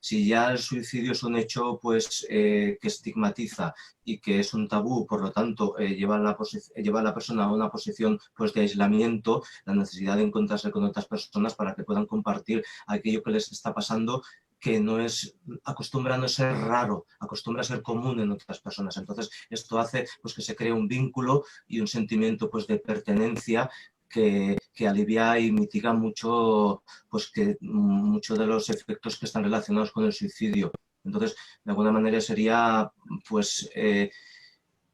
si ya el suicidio es un hecho pues, que estigmatiza y que es un tabú, por lo tanto lleva a la persona a una posición pues, de aislamiento, la necesidad de encontrarse con otras personas para que puedan compartir aquello que les está pasando, que no es, acostumbra a no ser raro, acostumbra a ser común en otras personas. Entonces, esto hace pues, que se cree un vínculo y un sentimiento pues, de pertenencia que alivia y mitiga mucho, pues, mucho de los efectos que están relacionados con el suicidio. Entonces, de alguna manera sería, pues, que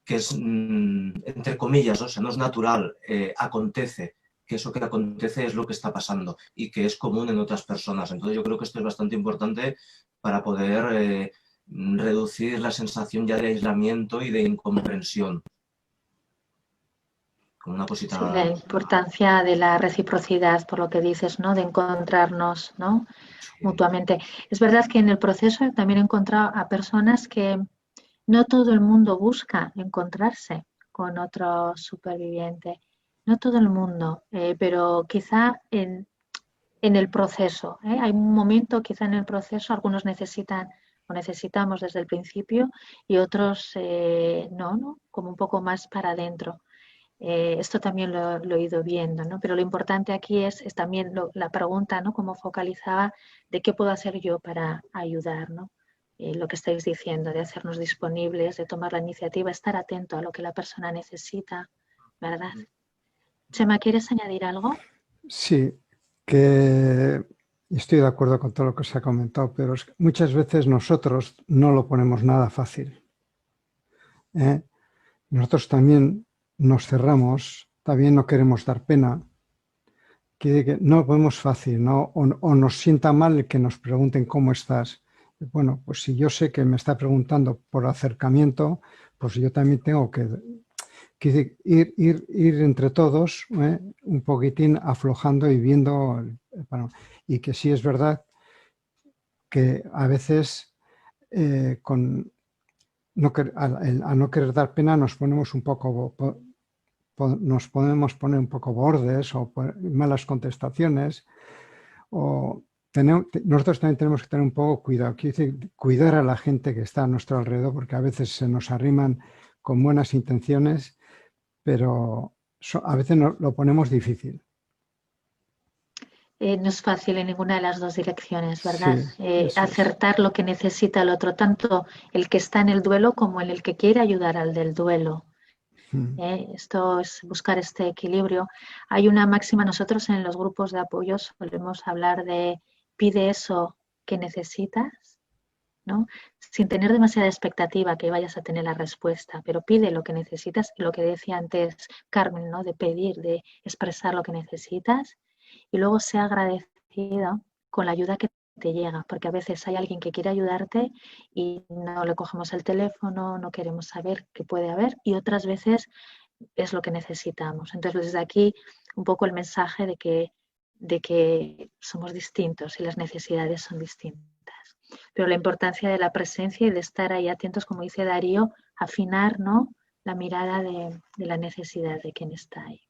es, entre comillas, ¿no? O sea, no es natural, acontece, que eso que acontece es lo que está pasando y que es común en otras personas. Entonces yo creo que esto es bastante importante para poder reducir la sensación ya de aislamiento y de incomprensión. Como una Sí, la cosita... importancia de la reciprocidad, por lo que dices, ¿no? De encontrarnos, ¿no? Mutuamente. Es verdad que en el proceso también he encontrado a personas que no todo el mundo busca encontrarse con otro superviviente, no todo el mundo, pero quizá en el proceso. Hay un momento, quizá en el proceso, algunos necesitan o necesitamos desde el principio y otros no, ¿no? Como un poco más para adentro. Esto también lo he ido viendo, ¿no? Pero lo importante aquí es también la pregunta, ¿no? Como focalizaba, de qué puedo hacer yo para ayudar, ¿no? Lo que estáis diciendo, de hacernos disponibles, de tomar la iniciativa, estar atento a lo que la persona necesita, ¿verdad? Chema, ¿quieres añadir algo? Sí, que estoy de acuerdo con todo lo que se ha comentado, pero es que muchas veces nosotros no lo ponemos nada fácil. Nosotros también nos cerramos, también no queremos dar pena, que no lo ponemos fácil, ¿no? O nos sienta mal el que nos pregunten cómo estás. Bueno, pues si yo sé que me está preguntando por acercamiento, pues yo también tengo que ir entre todos, un poquitín aflojando y viendo. Y que sí es verdad que a veces al no querer dar pena nos ponemos un poco, nos podemos poner un poco bordes o malas contestaciones. Nosotros también tenemos que tener un poco cuidado, quiero decir, cuidar a la gente que está a nuestro alrededor, porque a veces se nos arriman con buenas intenciones, pero a veces lo ponemos difícil. No es fácil en ninguna de las dos direcciones, ¿verdad? Sí, eso es. Acertar lo que necesita el otro, tanto el que está en el duelo como el que quiere ayudar al del duelo. Esto es buscar este equilibrio. Hay una máxima, nosotros en los grupos de apoyo solemos hablar de pide eso que necesitas, ¿no? Sin tener demasiada expectativa que vayas a tener la respuesta, pero pide lo que necesitas, lo que decía antes Carmen, ¿no? De pedir, de expresar lo que necesitas y luego sea agradecido con la ayuda que te llega, porque a veces hay alguien que quiere ayudarte y no le cogemos el teléfono, no queremos saber qué puede haber y otras veces es lo que necesitamos. Entonces, desde aquí un poco el mensaje de que somos distintos y las necesidades son distintas. Pero la importancia de la presencia y de estar ahí atentos, como dice Darío, afinar, ¿no? La mirada de la necesidad de quien está ahí.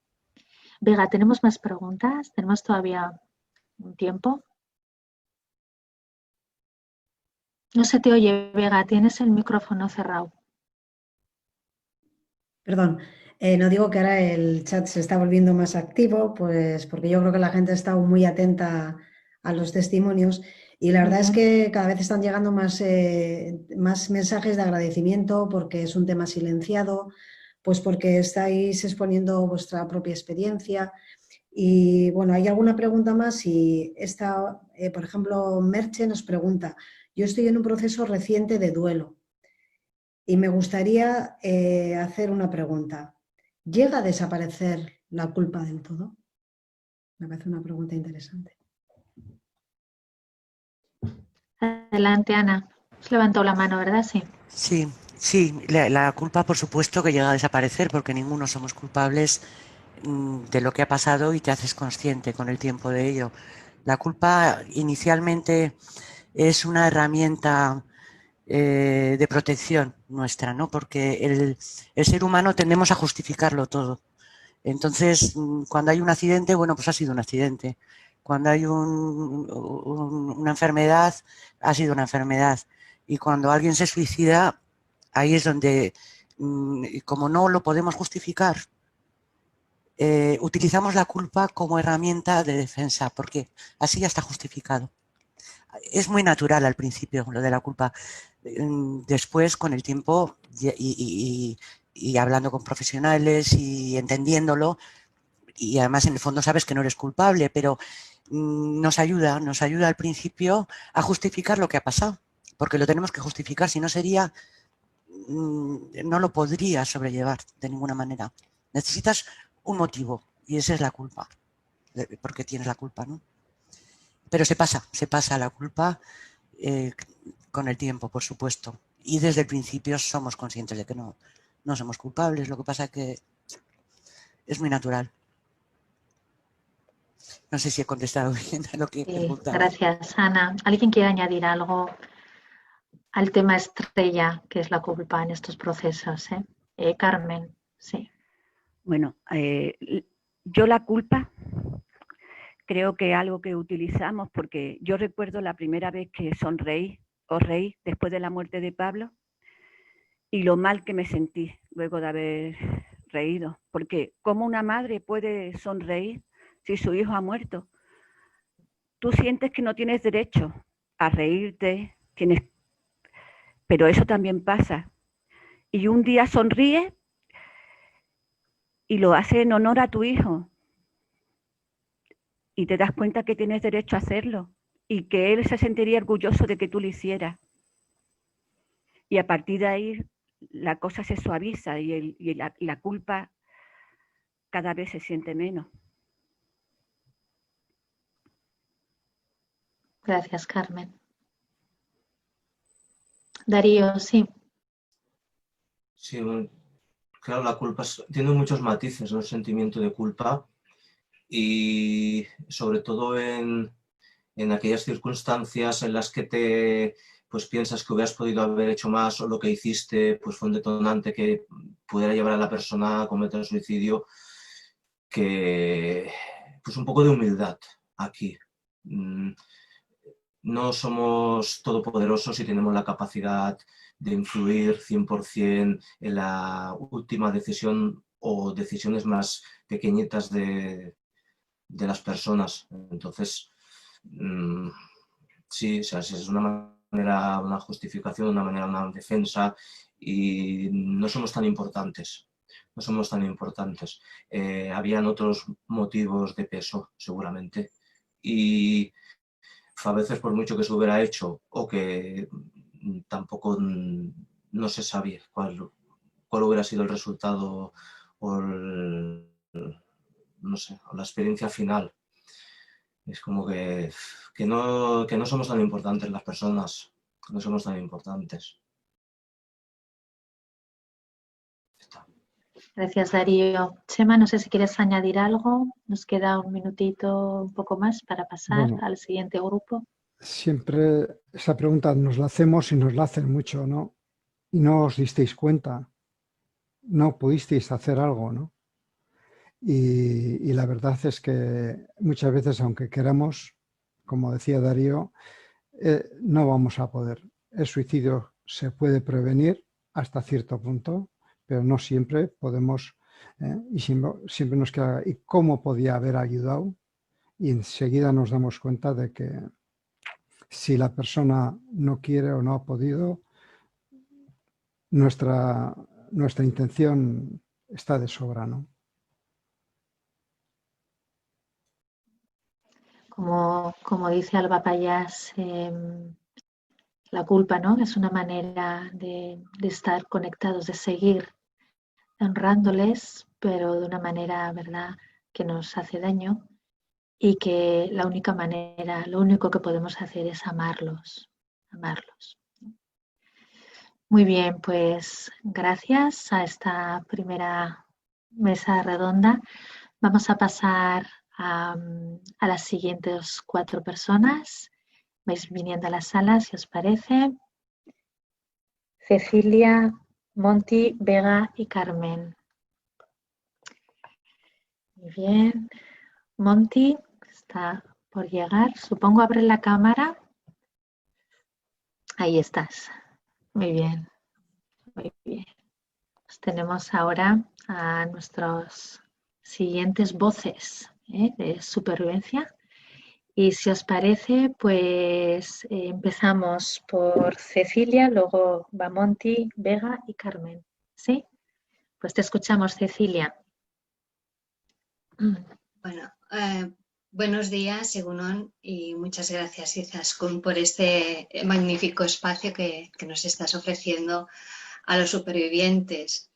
Vega, ¿tenemos más preguntas? ¿Tenemos todavía un tiempo? No se te oye, Vega, tienes el micrófono cerrado. Perdón, no digo que ahora el chat se está volviendo más activo, pues porque yo creo que la gente ha estado muy atenta a los testimonios. Y la verdad es Ujú. que cada vez están llegando más mensajes de agradecimiento porque es un tema silenciado, pues porque estáis exponiendo vuestra propia experiencia. Y bueno, hay alguna pregunta más y esta, por ejemplo, Merche nos pregunta, yo estoy en un proceso reciente de duelo y me gustaría hacer una pregunta. ¿Llega a desaparecer la culpa del todo? Me parece una pregunta interesante. Adelante, Ana. Has levantado la mano, ¿verdad? Sí. Sí, sí, la culpa por supuesto que llega a desaparecer porque ninguno somos culpables de lo que ha pasado y te haces consciente con el tiempo de ello. La culpa inicialmente es una herramienta de protección nuestra, ¿no? Porque el ser humano tendemos a justificarlo todo. Entonces, cuando hay un accidente, bueno, pues ha sido un accidente. Cuando hay una enfermedad, ha sido una enfermedad. Y cuando alguien se suicida, ahí es donde, como no lo podemos justificar, utilizamos la culpa como herramienta de defensa, porque así ya está justificado. Es muy natural al principio lo de la culpa. Después, con el tiempo y hablando con profesionales y entendiéndolo, y además en el fondo sabes que no eres culpable, pero nos ayuda al principio a justificar lo que ha pasado, porque lo tenemos que justificar, si no sería, no lo podrías sobrellevar de ninguna manera. Necesitas un motivo y esa es la culpa, porque tienes la culpa, ¿no? Pero se pasa la culpa eh, con el tiempo, por supuesto. Y desde el principio somos conscientes de que no somos culpables, lo que pasa es que es muy natural. No sé si he contestado bien a lo que preguntabas. Gracias, Ana. ¿Alguien quiere añadir algo al tema estrella que es la culpa en estos procesos? Carmen, sí. Bueno, yo la culpa creo que es algo que utilizamos porque yo recuerdo la primera vez que sonreí o reí después de la muerte de Pablo y lo mal que me sentí luego de haber reído. Porque ¿cómo una madre puede sonreír si su hijo ha muerto? Tú sientes que no tienes derecho a reírte, pero eso también pasa. Y un día sonríe y lo hace en honor a tu hijo. Y te das cuenta que tienes derecho a hacerlo y que él se sentiría orgulloso de que tú lo hicieras. Y a partir de ahí la cosa se suaviza y la culpa cada vez se siente menos. Gracias, Carmen. Darío, sí. Sí, claro, la culpa tiene muchos matices, ¿no? El sentimiento de culpa y sobre todo en aquellas circunstancias en las que pues piensas que hubieras podido haber hecho más o lo que hiciste pues fue un detonante que pudiera llevar a la persona a cometer suicidio, que pues un poco de humildad aquí. No somos todopoderosos y tenemos la capacidad de influir 100% en la última decisión o decisiones más pequeñitas de las personas. Entonces, sí, o sea, es una manera, una justificación, una manera, una defensa y no somos tan importantes. No somos tan importantes. Habían otros motivos de peso, seguramente. Y a veces, por mucho que se hubiera hecho o que tampoco no se sabía cuál hubiera sido el resultado o no sé, o la experiencia final. Es como que no somos tan importantes las personas, no somos tan importantes. Está. Gracias, Darío. Chema, no sé si quieres añadir algo. Nos queda un minutito, un poco más para pasar Bueno, al siguiente grupo. siempre esa pregunta nos la hacemos y nos la hacen mucho, ¿no? Y no os disteis cuenta, no pudisteis hacer algo, ¿no? Y la verdad es que muchas veces, aunque queramos, como decía Darío, no vamos a poder. El suicidio se puede prevenir hasta cierto punto, pero no siempre podemos, y siempre nos queda, ¿y cómo podía haber ayudado? y enseguida nos damos cuenta de que si la persona no quiere o no ha podido, nuestra intención está de sobra, ¿no? Como dice Alba Payás, la culpa, ¿no? Es una manera de estar conectados, de seguir honrándoles, pero de una manera, ¿verdad?, que nos hace daño y que la única manera, lo único que podemos hacer es amarlos, amarlos. Muy bien, pues gracias a esta primera mesa redonda. Vamos a pasar a las siguientes 4 personas. Vais viniendo a la sala, si os parece. Cecilia, Monty, Vega y Carmen. Muy bien. Monty está por llegar. Supongo abre la cámara. Ahí estás. Muy bien. Muy bien. Pues tenemos ahora a nuestros siguientes voces de supervivencia. Y si os parece, pues empezamos por Cecilia, luego va Monty, Vega y Carmen. ¿Sí? Pues te escuchamos, Cecilia. Bueno, buenos días, Egunon, y muchas gracias, Izaskun, por este magnífico espacio que nos estás ofreciendo a los supervivientes.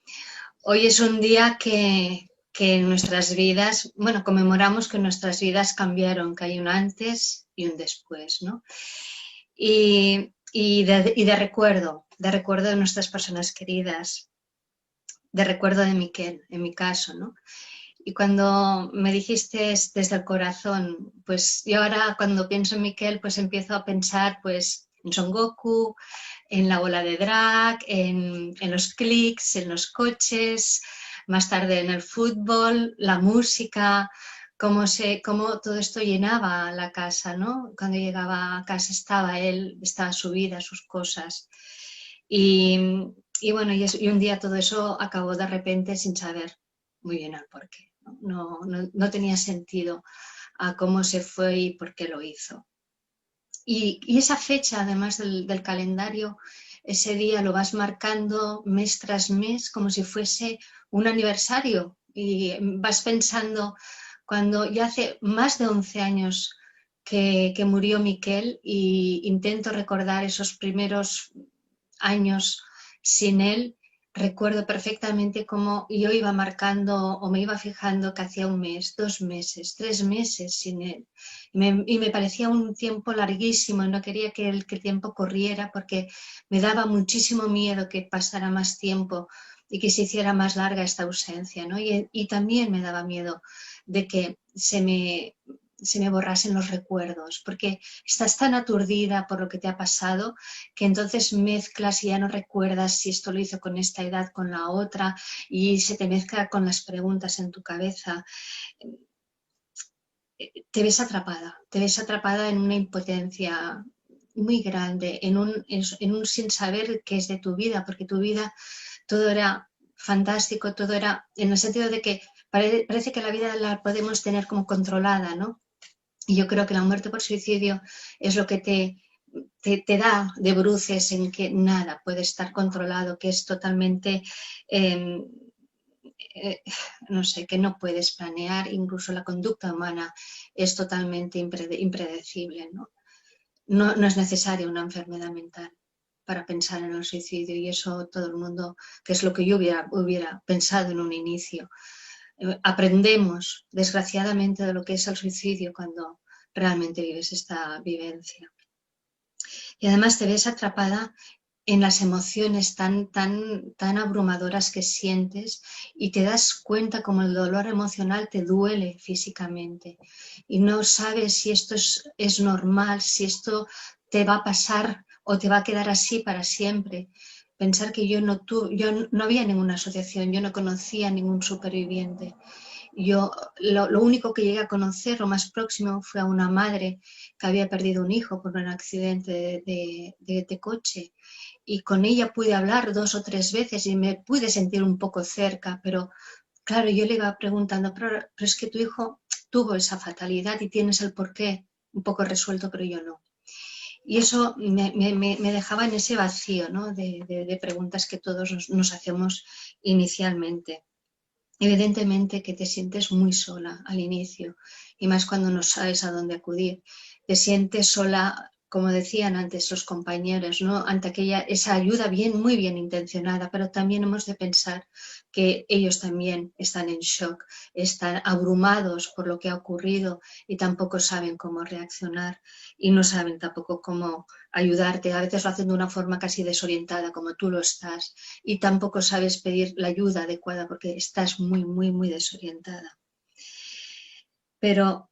Hoy es un día que en nuestras vidas, bueno, conmemoramos que nuestras vidas cambiaron, que hay un antes y un después, ¿no? Y de recuerdo de nuestras personas queridas, de recuerdo de Miquel, en mi caso, ¿no? Y cuando me dijiste desde el corazón, pues yo ahora cuando pienso en Miquel, pues empiezo a pensar pues en Son Goku, en la bola de drag, en los clics, en los coches, más tarde en el fútbol, la música, cómo todo esto llenaba la casa, ¿no? Cuando llegaba a casa estaba él, estaba su vida, sus cosas. Y bueno, y un día todo eso acabó de repente sin saber muy bien el porqué. No tenía sentido a cómo se fue y por qué lo hizo. Y esa fecha, además del calendario, ese día lo vas marcando mes tras mes como si fuese un aniversario y vas pensando cuando ya hace más de 11 años que murió Miquel y intento recordar esos primeros años sin él. Recuerdo perfectamente cómo yo iba marcando o me iba fijando que hacía un mes, 2 meses, 3 meses sin él. Y me parecía un tiempo larguísimo y no quería que el tiempo corriera porque me daba muchísimo miedo que pasara más tiempo y que se hiciera más larga esta ausencia, ¿no? Y también me daba miedo de que se me borrasen los recuerdos, porque estás tan aturdida por lo que te ha pasado que entonces mezclas y ya no recuerdas si esto lo hizo con esta edad, con la otra, y se te mezcla con las preguntas en tu cabeza. Te ves atrapada en una impotencia muy grande, en un sin saber qué es de tu vida, porque tu vida todo era fantástico, todo era en el sentido de que parece que la vida la podemos tener como controlada, ¿no? Y yo creo que la muerte por suicidio es lo que te da de bruces en que nada puede estar controlado, que es totalmente, no sé, que no puedes planear, incluso la conducta humana es totalmente impredecible, ¿no? No es necesaria una enfermedad mental para pensar en el suicidio y eso todo el mundo, que es lo que yo hubiera pensado en un inicio. Aprendemos, desgraciadamente, de lo que es el suicidio cuando realmente vives esta vivencia. Y además te ves atrapada en las emociones tan abrumadoras que sientes y te das cuenta como el dolor emocional te duele físicamente y no sabes si esto es normal, si esto te va a pasar o te va a quedar así para siempre. Pensar que yo no había ninguna asociación, yo no conocía a ningún superviviente. Yo lo único que llegué a conocer, lo más próximo, fue a una madre que había perdido un hijo por un accidente de coche y con ella pude hablar 2 o 3 veces y me pude sentir un poco cerca, pero claro, yo le iba preguntando, pero es que tu tuvo esa fatalidad y tienes el porqué un poco resuelto, pero yo no. Y eso me dejaba en ese vacío, ¿no? de preguntas que todos nos hacemos inicialmente. Evidentemente que te sientes muy sola al inicio y más cuando no sabes a dónde acudir. Te sientes sola, como decían antes los compañeros, ¿no? Ante esa ayuda muy bien intencionada, pero también hemos de pensar que ellos también están en shock, están abrumados por lo que ha ocurrido y tampoco saben cómo reaccionar y no saben tampoco cómo ayudarte. A veces lo hacen de una forma casi desorientada, como tú lo estás, y tampoco sabes pedir la ayuda adecuada porque estás muy, muy, muy desorientada. Pero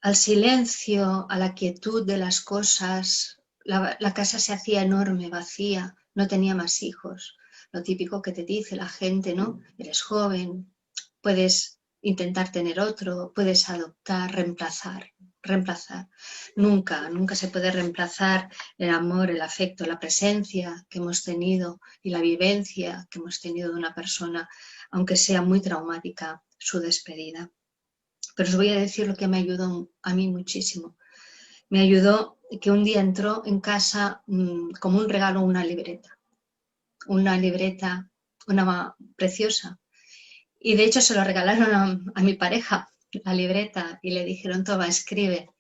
al silencio, a la quietud de las cosas, la casa se hacía enorme, vacía, no tenía más hijos. Lo típico que te dice la gente, ¿no? Eres joven, puedes intentar tener otro, puedes adoptar, reemplazar. Nunca se puede reemplazar el amor, el afecto, la presencia que hemos tenido y la vivencia que hemos tenido de una persona, aunque sea muy traumática su despedida. Pero os voy a decir lo que me ayudó a mí muchísimo. Me ayudó que un día entró en casa como un regalo una libreta preciosa. Y de hecho se lo regalaron a mi pareja, la libreta, y le dijeron, toma, escribe.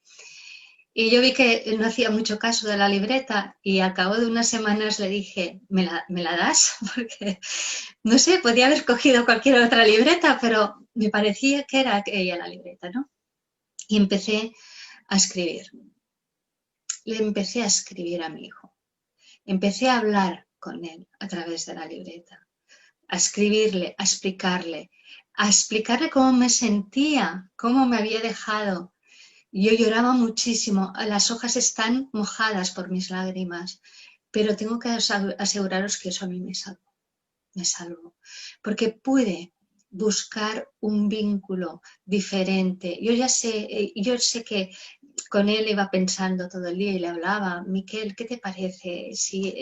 Y yo vi que no hacía mucho caso de la libreta y al cabo de unas semanas le dije, ¿me la das? Porque, no sé, podía haber cogido cualquier otra libreta, pero me parecía que era ella la libreta, ¿no? Y empecé a escribir. Le empecé a escribir a mi hijo. Empecé a hablar con él a través de la libreta, a escribirle, a explicarle cómo me sentía, cómo me había dejado. Yo lloraba muchísimo, las hojas están mojadas por mis lágrimas, pero tengo que aseguraros que eso a mí me salvó, porque pude buscar un vínculo diferente. Yo sé que con él iba pensando todo el día y le hablaba, Miquel, ¿qué te parece? Si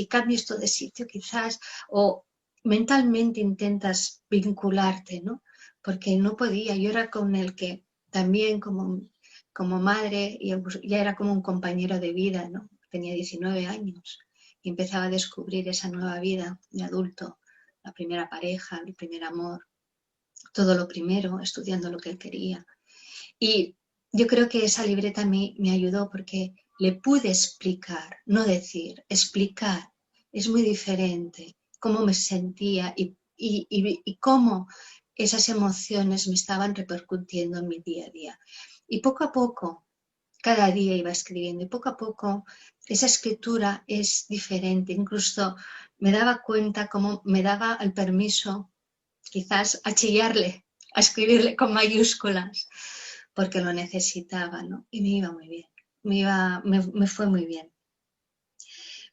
cambio esto de sitio quizás, o mentalmente intentas vincularte, ¿no? Porque no podía, yo era con el que también como madre, ya era como un compañero de vida, ¿no? Tenía 19 años y empezaba a descubrir esa nueva vida de adulto, la primera pareja, el primer amor, todo lo primero, estudiando lo que él quería. Y yo creo que esa libreta a mí me ayudó porque le pude explicar, no decir, explicar. Es muy diferente cómo me sentía y cómo esas emociones me estaban repercutiendo en mi día a día. Y poco a poco, cada día iba escribiendo y poco a poco esa escritura es diferente. Incluso me daba cuenta cómo me daba el permiso quizás a chillarle, a escribirle con mayúsculas, porque lo necesitaba, ¿no? Y me iba muy bien, me fue muy bien.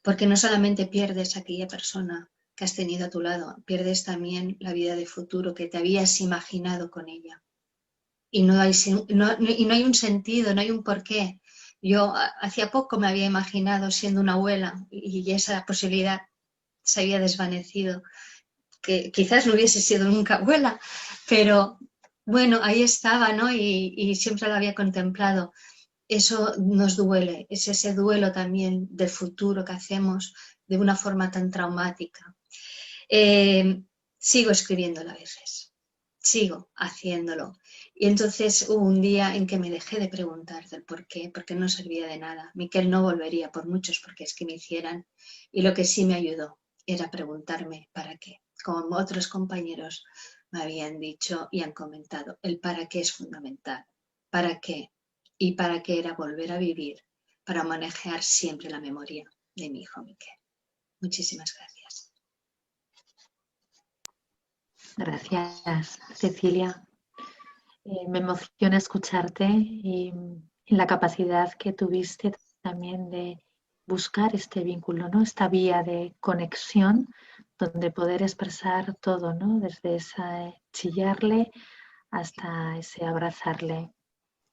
Porque no solamente pierdes a aquella persona que has tenido a tu lado, pierdes también la vida de futuro que te habías imaginado con ella. Y no hay un sentido, no hay un porqué. Yo hacía poco me había imaginado siendo una abuela y esa posibilidad se había desvanecido. Que quizás no hubiese sido nunca abuela, pero bueno, ahí estaba, ¿no? Y siempre la había contemplado. Eso nos duele, es ese duelo también del futuro que hacemos de una forma tan traumática. Sigo escribiéndolo a veces, sigo haciéndolo. Y entonces hubo un día en que me dejé de preguntar del por qué, porque no servía de nada. Miquel no volvería por muchos porqués que me hicieran. Y lo que sí me ayudó era preguntarme para qué. Como otros compañeros me habían dicho y han comentado, el para qué es fundamental. ¿Para qué? Y para qué era volver a vivir, para manejar siempre la memoria de mi hijo Miquel. Muchísimas gracias. Gracias, Cecilia. Me emociona escucharte y la capacidad que tuviste también de buscar este vínculo, ¿no? Esta vía de conexión donde poder expresar todo, ¿no? Desde esa chillarle hasta ese abrazarle,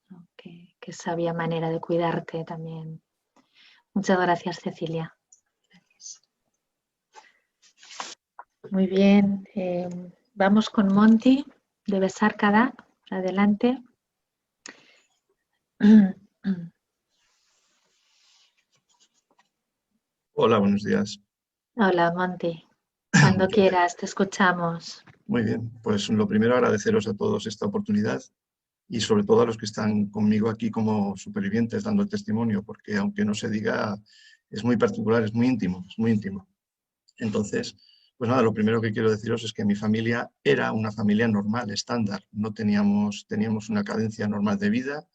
¿no? Que sabía manera de cuidarte también. Muchas gracias, Cecilia. Gracias. Muy bien. Vamos con Monty de Besarkada. Adelante. Hola, buenos días. Hola, Monty. Cuando quieras, te escuchamos. Muy bien, pues lo primero agradeceros a todos esta oportunidad y sobre todo a los que están conmigo aquí como supervivientes dando el testimonio, porque aunque no se diga, es muy particular, es muy íntimo, es muy íntimo. Entonces, pues nada, lo primero que quiero deciros es que mi familia era una familia normal, estándar. No teníamos una cadencia normal de vida,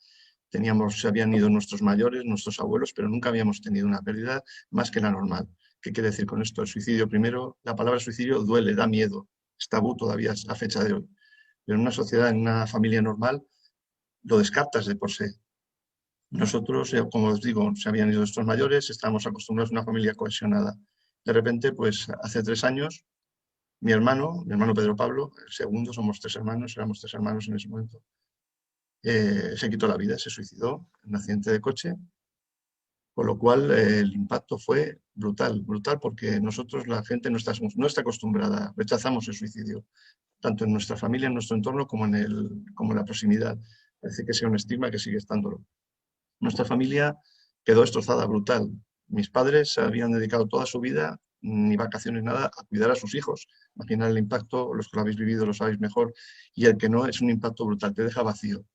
se habían ido nuestros mayores, nuestros abuelos, pero nunca habíamos tenido una pérdida más que la normal. ¿Qué quiere decir con esto? El suicidio, primero, la palabra suicidio duele, da miedo, es tabú todavía a fecha de hoy. Pero en una sociedad, en una familia normal, lo descartas de por sí. Nosotros, como os digo, se habían ido nuestros mayores, estábamos acostumbrados a una familia cohesionada. De repente, pues hace 3 años, mi hermano Pedro Pablo, el segundo, somos 3 hermanos, éramos 3 hermanos en ese momento, se quitó la vida, se suicidó en un accidente de coche, con lo cual el impacto fue brutal, brutal porque nosotros, la gente, no está acostumbrada, rechazamos el suicidio, tanto en nuestra familia, en nuestro entorno, como en la proximidad. Parece que sea un estigma que sigue estándolo. Nuestra familia quedó destrozada, brutal. Mis padres se habían dedicado toda su vida, ni vacaciones, nada, a cuidar a sus hijos. Imaginad el impacto, los que lo habéis vivido lo sabéis mejor, y el que no es un impacto brutal, te deja vacío,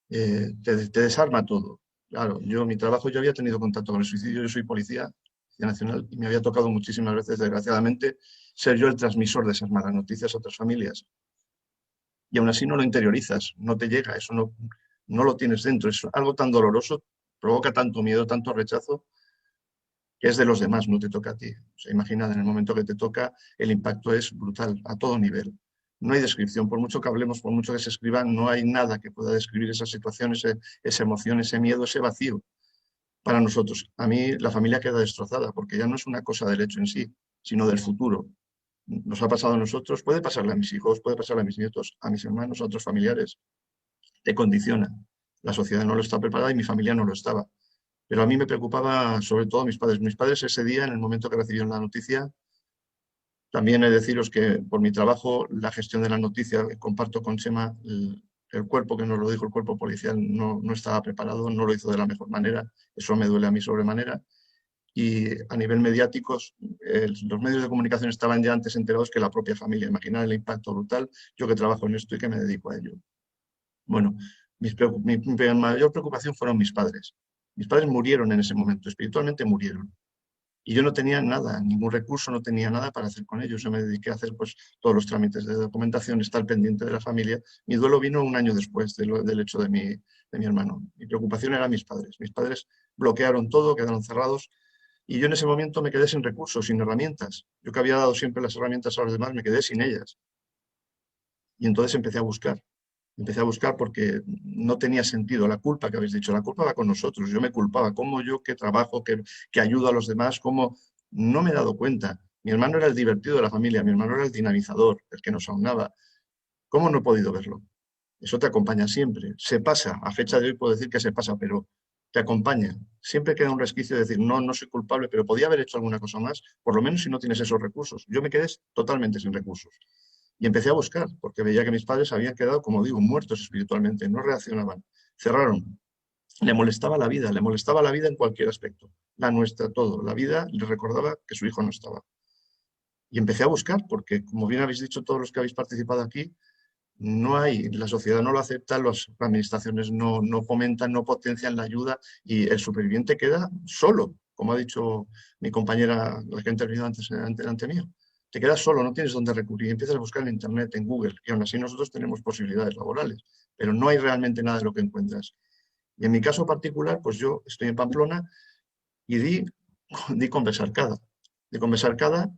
te desarma todo. Claro, mi trabajo, yo había tenido contacto con el suicidio, yo soy policía nacional y me había tocado muchísimas veces, desgraciadamente, ser yo el transmisor de esas malas noticias a otras familias. Y aún así no lo interiorizas, no te llega, eso no lo tienes dentro, es algo tan doloroso, provoca tanto miedo, tanto rechazo, que es de los demás, no te toca a ti. O sea, imaginad, en el momento que te toca, el impacto es brutal, a todo nivel. No hay descripción, por mucho que hablemos, por mucho que se escriba, no hay nada que pueda describir esa situación, esa emoción, ese miedo, ese vacío para nosotros. A mí la familia queda destrozada, porque ya no es una cosa del hecho en sí, sino del futuro. Nos ha pasado a nosotros, puede pasarle a mis hijos, puede pasarle a mis nietos, a mis hermanos, a otros familiares. Te condiciona. La sociedad no lo está preparada y mi familia no lo estaba. Pero a mí me preocupaba sobre todo mis padres. Mis padres ese día, en el momento que recibieron la noticia, también he de deciros que por mi trabajo, la gestión de la noticia, comparto con Chema, el cuerpo que nos lo dijo, el cuerpo policial, no estaba preparado, no lo hizo de la mejor manera. Eso me duele a mí sobremanera. Y a nivel mediático, los medios de comunicación estaban ya antes enterados que la propia familia. Imaginad el impacto brutal, yo que trabajo en esto y que me dedico a ello. Bueno, mi mayor preocupación fueron mis padres. Mis padres murieron en ese momento, espiritualmente murieron. Y yo no tenía nada, ningún recurso, no tenía nada para hacer con ellos. Yo me dediqué a hacer pues, todos los trámites de documentación, estar pendiente de la familia. Mi duelo vino un año después del hecho de mi hermano. Mi preocupación eran mis padres. Mis padres bloquearon todo, quedaron cerrados. Y yo en ese momento me quedé sin recursos, sin herramientas. Yo que había dado siempre las herramientas a los demás, me quedé sin ellas. Y entonces empecé a buscar. Empecé a buscar porque no tenía sentido. La culpa que habéis dicho, la culpa va con nosotros. Yo me culpaba. ¿Cómo yo que trabajo, que ayudo a los demás? ¿Cómo? No me he dado cuenta. Mi hermano era el divertido de la familia, mi hermano era el dinamizador, el que nos aunaba. ¿Cómo no he podido verlo? Eso te acompaña siempre. Se pasa, a fecha de hoy puedo decir que se pasa, pero te acompaña. Siempre queda un resquicio de decir, no soy culpable, pero podía haber hecho alguna cosa más, por lo menos si no tienes esos recursos. Yo me quedé totalmente sin recursos. Y empecé a buscar, porque veía que mis padres habían quedado, como digo, muertos espiritualmente, no reaccionaban, cerraron. Le molestaba la vida en cualquier aspecto, la nuestra, todo. La vida le recordaba que su hijo no estaba. Y empecé a buscar, porque como bien habéis dicho todos los que habéis participado aquí, la sociedad no lo acepta, las administraciones no fomentan, no potencian la ayuda y el superviviente queda solo, como ha dicho mi compañera, la que ha intervenido ante mío. Te quedas solo, no tienes dónde recurrir, empiezas a buscar en Internet, en Google, y aún así nosotros tenemos posibilidades laborales, pero no hay realmente nada de lo que encuentras. Y en mi caso particular, pues yo estoy en Pamplona y di con Besarkada. Di con Besarkada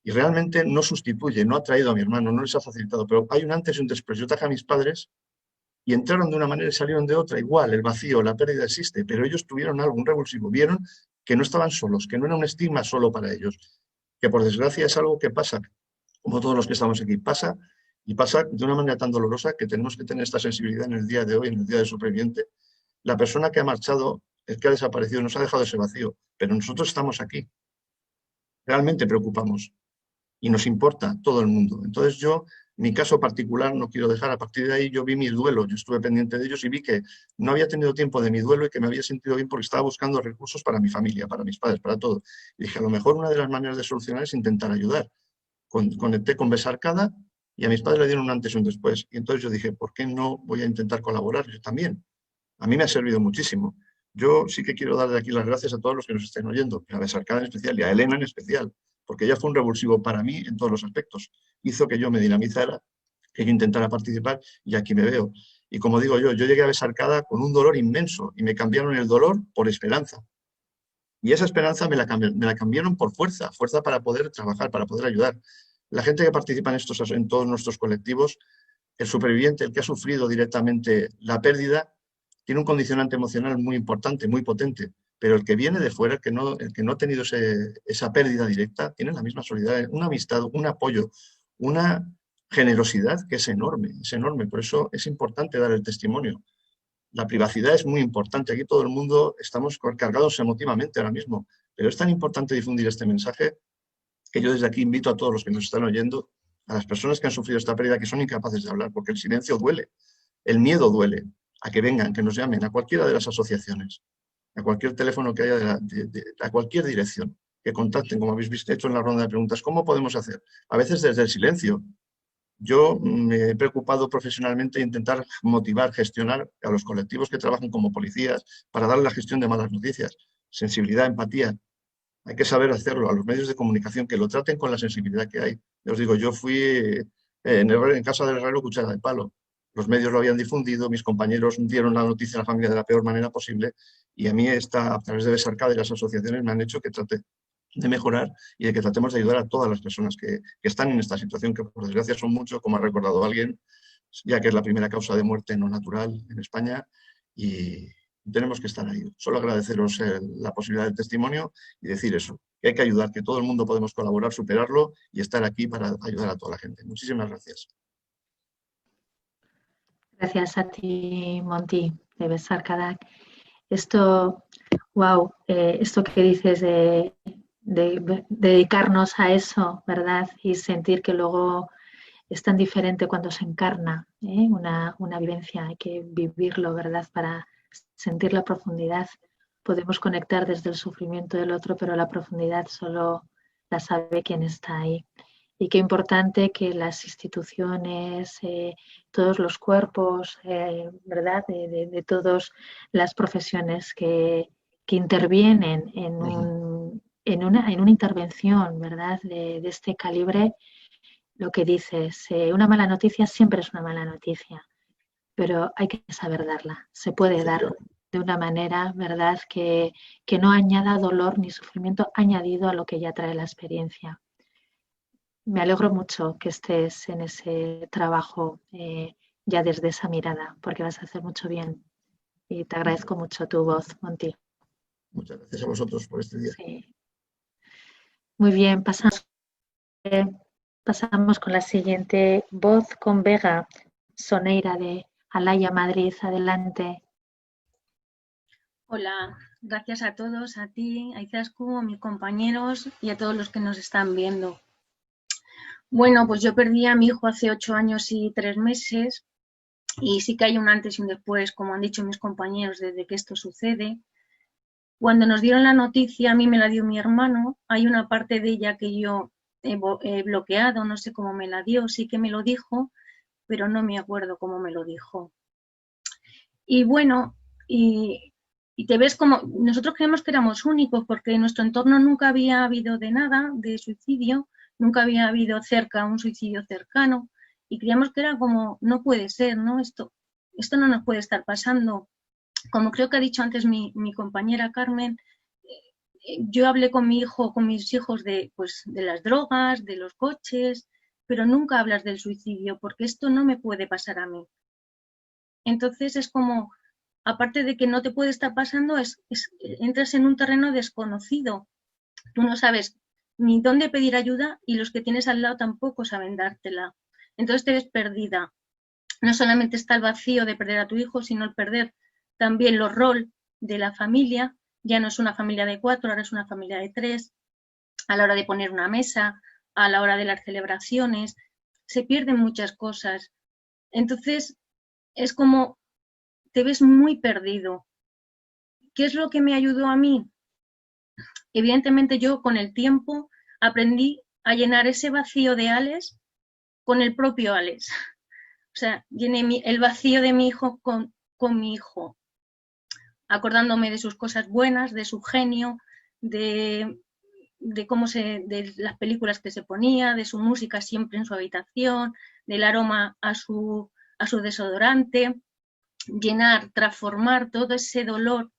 y realmente no sustituye, no ha traído a mi hermano, no les ha facilitado, pero hay un antes y un después. Yo traje a mis padres y entraron de una manera y salieron de otra. Igual, el vacío, la pérdida existe, pero ellos tuvieron algo, un revulsivo. Vieron que no estaban solos, que no era un estigma solo para ellos, que por desgracia es algo que pasa, como todos los que estamos aquí, pasa y pasa de una manera tan dolorosa que tenemos que tener esta sensibilidad en el día de hoy, en el día del superviviente. La persona que ha marchado, el que ha desaparecido, nos ha dejado ese vacío, pero nosotros estamos aquí. Realmente preocupamos. y nos importa todo el mundo. Entonces yo, mi caso particular, no quiero dejar, a partir de ahí yo vi mi duelo, yo estuve pendiente de ellos y vi que no había tenido tiempo de mi duelo y que me había sentido bien porque estaba buscando recursos para mi familia, para mis padres, para todo. Y dije, a lo mejor una de las maneras de solucionar es intentar ayudar. Conecté con Besarkada y a mis padres le dieron un antes y un después. Y entonces yo dije, ¿por qué no voy a intentar colaborar yo también? A mí me ha servido muchísimo. Yo sí que quiero dar de aquí las gracias a todos los que nos estén oyendo, a Besarkada en especial y a Elena en especial, porque ella fue un revulsivo para mí en todos los aspectos. Hizo que yo me dinamizara, que yo intentara participar y aquí me veo. Y como digo yo llegué a Besarkada con un dolor inmenso y me cambiaron el dolor por esperanza. Y esa esperanza me la cambiaron por fuerza, fuerza para poder trabajar, para poder ayudar. La gente que participa en todos nuestros colectivos, el superviviente, el que ha sufrido directamente la pérdida, tiene un condicionante emocional muy importante, muy potente, pero el que viene de fuera, el que no ha tenido esa pérdida directa, tiene la misma solidaridad, una amistad, un apoyo, una generosidad que es enorme, es enorme. Por eso es importante dar el testimonio. La privacidad es muy importante. Aquí todo el mundo estamos cargados emotivamente ahora mismo, pero es tan importante difundir este mensaje que yo desde aquí invito a todos los que nos están oyendo, a las personas que han sufrido esta pérdida, que son incapaces de hablar, porque el silencio duele, el miedo duele, a que vengan, que nos llamen a cualquiera de las asociaciones, a cualquier teléfono que haya, a cualquier dirección, que contacten, como habéis visto hecho en la ronda de preguntas. ¿Cómo podemos hacer? A veces desde el silencio. Yo me he preocupado profesionalmente de intentar motivar, gestionar a los colectivos que trabajan como policías para dar la gestión de malas noticias, sensibilidad, empatía. Hay que saber hacerlo, a los medios de comunicación, que lo traten con la sensibilidad que hay. Yo os digo, yo fui en casa del herrero cuchara de palo. Los medios lo habían difundido, mis compañeros dieron la noticia a la familia de la peor manera posible y a mí a través de Besarkada y las asociaciones me han hecho que trate de mejorar y de que tratemos de ayudar a todas las personas que están en esta situación, que por desgracia son muchos, como ha recordado alguien, ya que es la primera causa de muerte no natural en España y tenemos que estar ahí. Solo agradeceros la posibilidad del testimonio y decir eso, que hay que ayudar, que todo el mundo podemos colaborar, superarlo y estar aquí para ayudar a toda la gente. Muchísimas gracias. Gracias a ti, Monty, de Besarkada. Esto, wow, esto que dices de dedicarnos a eso, ¿verdad? Y sentir que luego es tan diferente cuando se encarna una vivencia, hay que vivirlo, ¿verdad? Para sentir la profundidad. Podemos conectar desde el sufrimiento del otro, pero la profundidad solo la sabe quien está ahí. Y qué importante que las instituciones, todos los cuerpos, ¿verdad? De todas las profesiones que intervienen en una intervención, ¿verdad? De este calibre, lo que dices, una mala noticia siempre es una mala noticia, pero hay que saber darla. Se puede dar de una manera, ¿verdad? Que no añada dolor ni sufrimiento añadido a lo que ya trae la experiencia. Me alegro mucho que estés en ese trabajo ya desde esa mirada, porque vas a hacer mucho bien. Y te agradezco mucho tu voz, Monty. Muchas gracias a vosotros por este día. Sí. Muy bien, pasamos con la siguiente voz con Vega Soneira de Alaya, Madrid. Adelante. Hola, gracias a todos, a ti, a Izaskun, a mis compañeros y a todos los que nos están viendo. Bueno, pues yo perdí a mi hijo hace 8 años y 3 meses y sí que hay un antes y un después, como han dicho mis compañeros, desde que esto sucede. Cuando nos dieron la noticia, a mí me la dio mi hermano, hay una parte de ella que yo he bloqueado, no sé cómo me la dio, sí que me lo dijo, pero no me acuerdo cómo me lo dijo. Y bueno, y te ves como, nosotros creemos que éramos únicos porque en nuestro entorno nunca había habido de nada, de suicidio, nunca había habido cerca un suicidio cercano y creíamos que era como, no puede ser, ¿no? Esto no nos puede estar pasando. Como creo que ha dicho antes mi compañera Carmen, yo hablé con mi hijo, con mis hijos de las drogas, de los coches, pero nunca hablas del suicidio porque esto no me puede pasar a mí. Entonces es como, aparte de que no te puede estar pasando, entras en un terreno desconocido. Tú no sabes ni dónde pedir ayuda y los que tienes al lado tampoco saben dártela. Entonces te ves perdida. No solamente está el vacío de perder a tu hijo, sino el perder también los roles de la familia. Ya no es una familia de 4, ahora es una familia de 3. A la hora de poner una mesa, a la hora de las celebraciones, se pierden muchas cosas. Entonces, es como te ves muy perdido. ¿Qué es lo que me ayudó a mí? Evidentemente yo con el tiempo aprendí a llenar ese vacío de Alex con el propio Alex. O sea, llené el vacío de mi hijo con mi hijo, acordándome de sus cosas buenas, de su genio, de de las películas que se ponía, de su música siempre en su habitación, del aroma a su desodorante, llenar, transformar todo ese dolor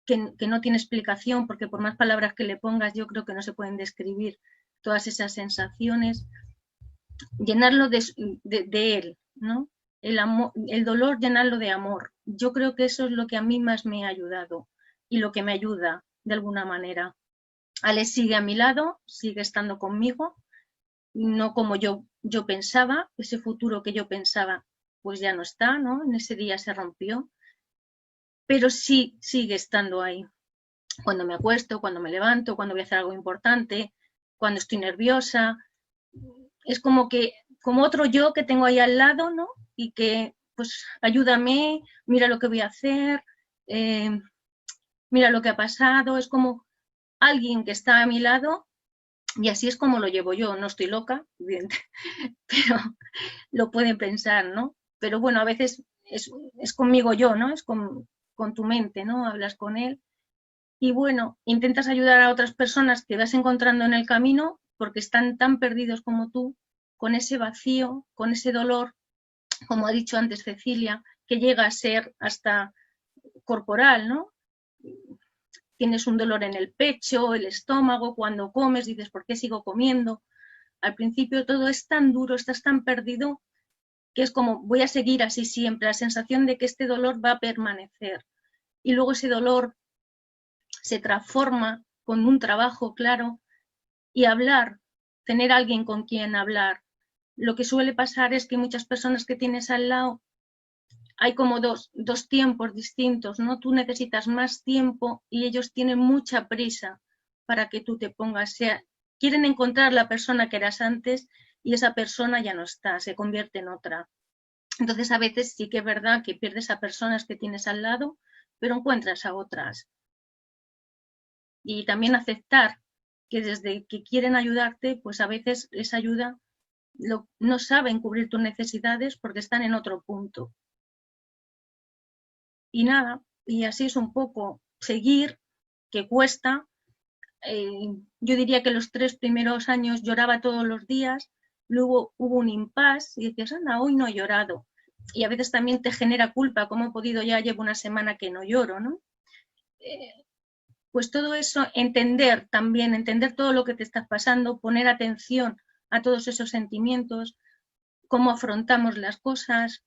que no tiene explicación, porque por más palabras que le pongas yo creo que no se pueden describir todas esas sensaciones, llenarlo de él, ¿no? El dolor, llenarlo de amor. Yo creo que eso es lo que a mí más me ha ayudado y lo que me ayuda de alguna manera. Alex sigue a mi lado, sigue estando conmigo, no como yo pensaba, ese futuro que yo pensaba pues ya no está, ¿no? En ese día se rompió, pero sí sigue estando ahí. Cuando me acuesto, cuando me levanto, cuando voy a hacer algo importante, cuando estoy nerviosa, es como otro yo que tengo ahí al lado, ¿no? Y que, pues, ayúdame, mira lo que voy a hacer, mira lo que ha pasado, es como alguien que está a mi lado y así es como lo llevo yo. No estoy loca, pero lo pueden pensar, ¿no? Pero bueno, a veces es conmigo yo, ¿no? Es con tu mente, ¿no? Hablas con él y bueno, intentas ayudar a otras personas que vas encontrando en el camino porque están tan perdidos como tú, con ese vacío, con ese dolor, como ha dicho antes Cecilia, que llega a ser hasta corporal, ¿no? Tienes un dolor en el pecho, el estómago, cuando comes dices, ¿por qué sigo comiendo? Al principio todo es tan duro, estás tan perdido, que es como, voy a seguir así siempre, la sensación de que este dolor va a permanecer. Y luego ese dolor se transforma con un trabajo claro y hablar, tener alguien con quien hablar. Lo que suele pasar es que muchas personas que tienes al lado, hay como dos tiempos distintos, ¿no? Tú necesitas más tiempo y ellos tienen mucha prisa para que tú te pongas. Quieren encontrar la persona que eras antes y esa persona ya no está, se convierte en otra. Entonces a veces sí que es verdad que pierdes a personas que tienes al lado, pero encuentras a otras. Y también aceptar que desde que quieren ayudarte, pues a veces esa ayuda no saben cubrir tus necesidades porque están en otro punto. Y nada, y así es un poco seguir, que cuesta. Yo diría que los 3 primeros años lloraba todos los días, luego hubo un impasse y decías, anda, hoy no he llorado. Y a veces también te genera culpa, ¿cómo he podido? Ya llevo una semana que no lloro, ¿no? Pues todo eso, entender también, entender todo lo que te está pasando, poner atención a todos esos sentimientos, cómo afrontamos las cosas,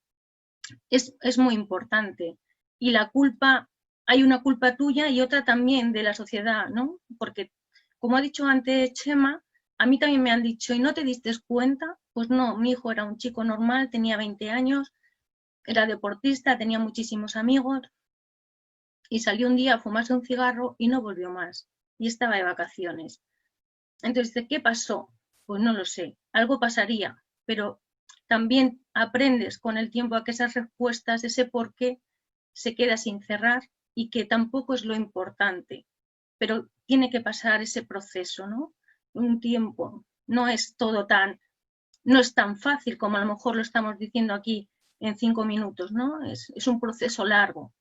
es muy importante. Y la culpa, hay una culpa tuya y otra también de la sociedad, ¿no? Porque, como ha dicho antes Chema, a mí también me han dicho, ¿y no te diste cuenta? Pues no, mi hijo era un chico normal, tenía 20 años, era deportista, tenía muchísimos amigos y salió un día a fumarse un cigarro y no volvió más. Y estaba de vacaciones. Entonces, ¿qué pasó? Pues no lo sé, algo pasaría, pero también aprendes con el tiempo a que esas respuestas, ese por qué, se queda sin cerrar y que tampoco es lo importante, pero tiene que pasar ese proceso, ¿no? Un tiempo, no es todo no es tan fácil como a lo mejor lo estamos diciendo aquí en 5 minutos, ¿no? Es un proceso largo.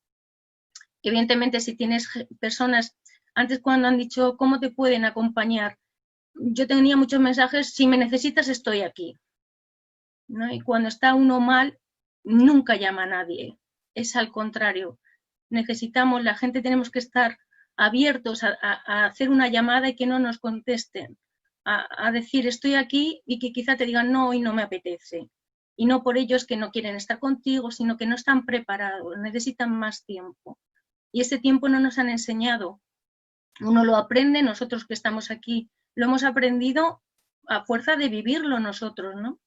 Evidentemente, si tienes personas, antes cuando han dicho, ¿cómo te pueden acompañar? Yo tenía muchos mensajes, si me necesitas estoy aquí, ¿no? Y cuando está uno mal, nunca llama a nadie, es al contrario. Necesitamos, la gente tenemos que estar abiertos a hacer una llamada y que no nos contesten, a decir estoy aquí y que quizá te digan no, hoy no me apetece. Y no por ellos que no quieren estar contigo, sino que no están preparados, necesitan más tiempo. Y ese tiempo no nos han enseñado. Uno lo aprende, nosotros que estamos aquí lo hemos aprendido a fuerza de vivirlo nosotros, ¿no?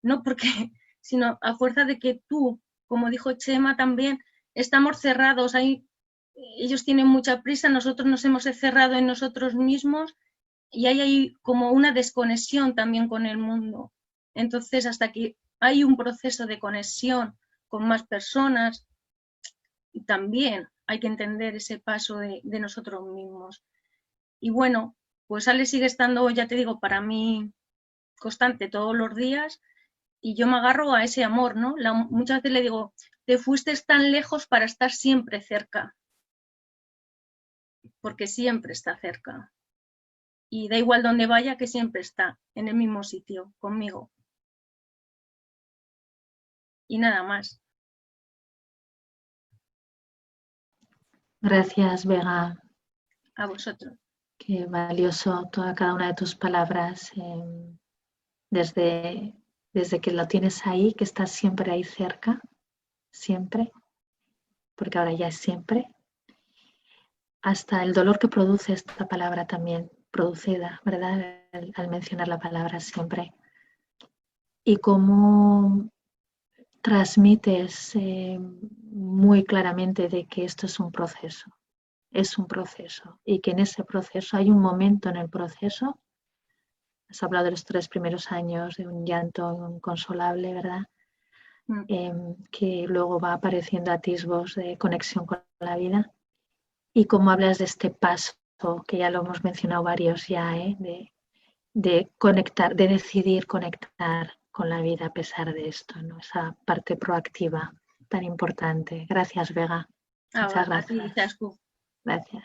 No porque, sino a fuerza de que tú, como dijo Chema también, estamos cerrados, ellos tienen mucha prisa, nosotros nos hemos cerrado en nosotros mismos y hay ahí como una desconexión también con el mundo. Entonces, hasta que hay un proceso de conexión con más personas, también hay que entender ese paso de nosotros mismos. Y bueno, pues Ale sigue estando, ya te digo, para mí constante todos los días, y yo me agarro a ese amor, ¿no? Muchas veces le digo, te fuiste tan lejos para estar siempre cerca, porque siempre está cerca. Y da igual donde vaya, que siempre está en el mismo sitio, conmigo. Y nada más. Gracias, Vega. A vosotros. Qué valioso cada una de tus palabras. Desde que lo tienes ahí, que estás siempre ahí cerca, siempre, porque ahora ya es siempre, hasta el dolor que produce esta palabra también, producida, ¿verdad? Al mencionar la palabra siempre. Y cómo transmites muy claramente de que esto es un proceso y que en ese proceso hay un momento en el proceso. Has hablado de los 3 primeros años de un llanto inconsolable, ¿verdad? Que luego va apareciendo atisbos de conexión con la vida. Y cómo hablas de este paso, que ya lo hemos mencionado varios ya, de conectar, de decidir conectar con la vida a pesar de esto, ¿no? Esa parte proactiva tan importante. Gracias, Vega. Muchas gracias. Gracias.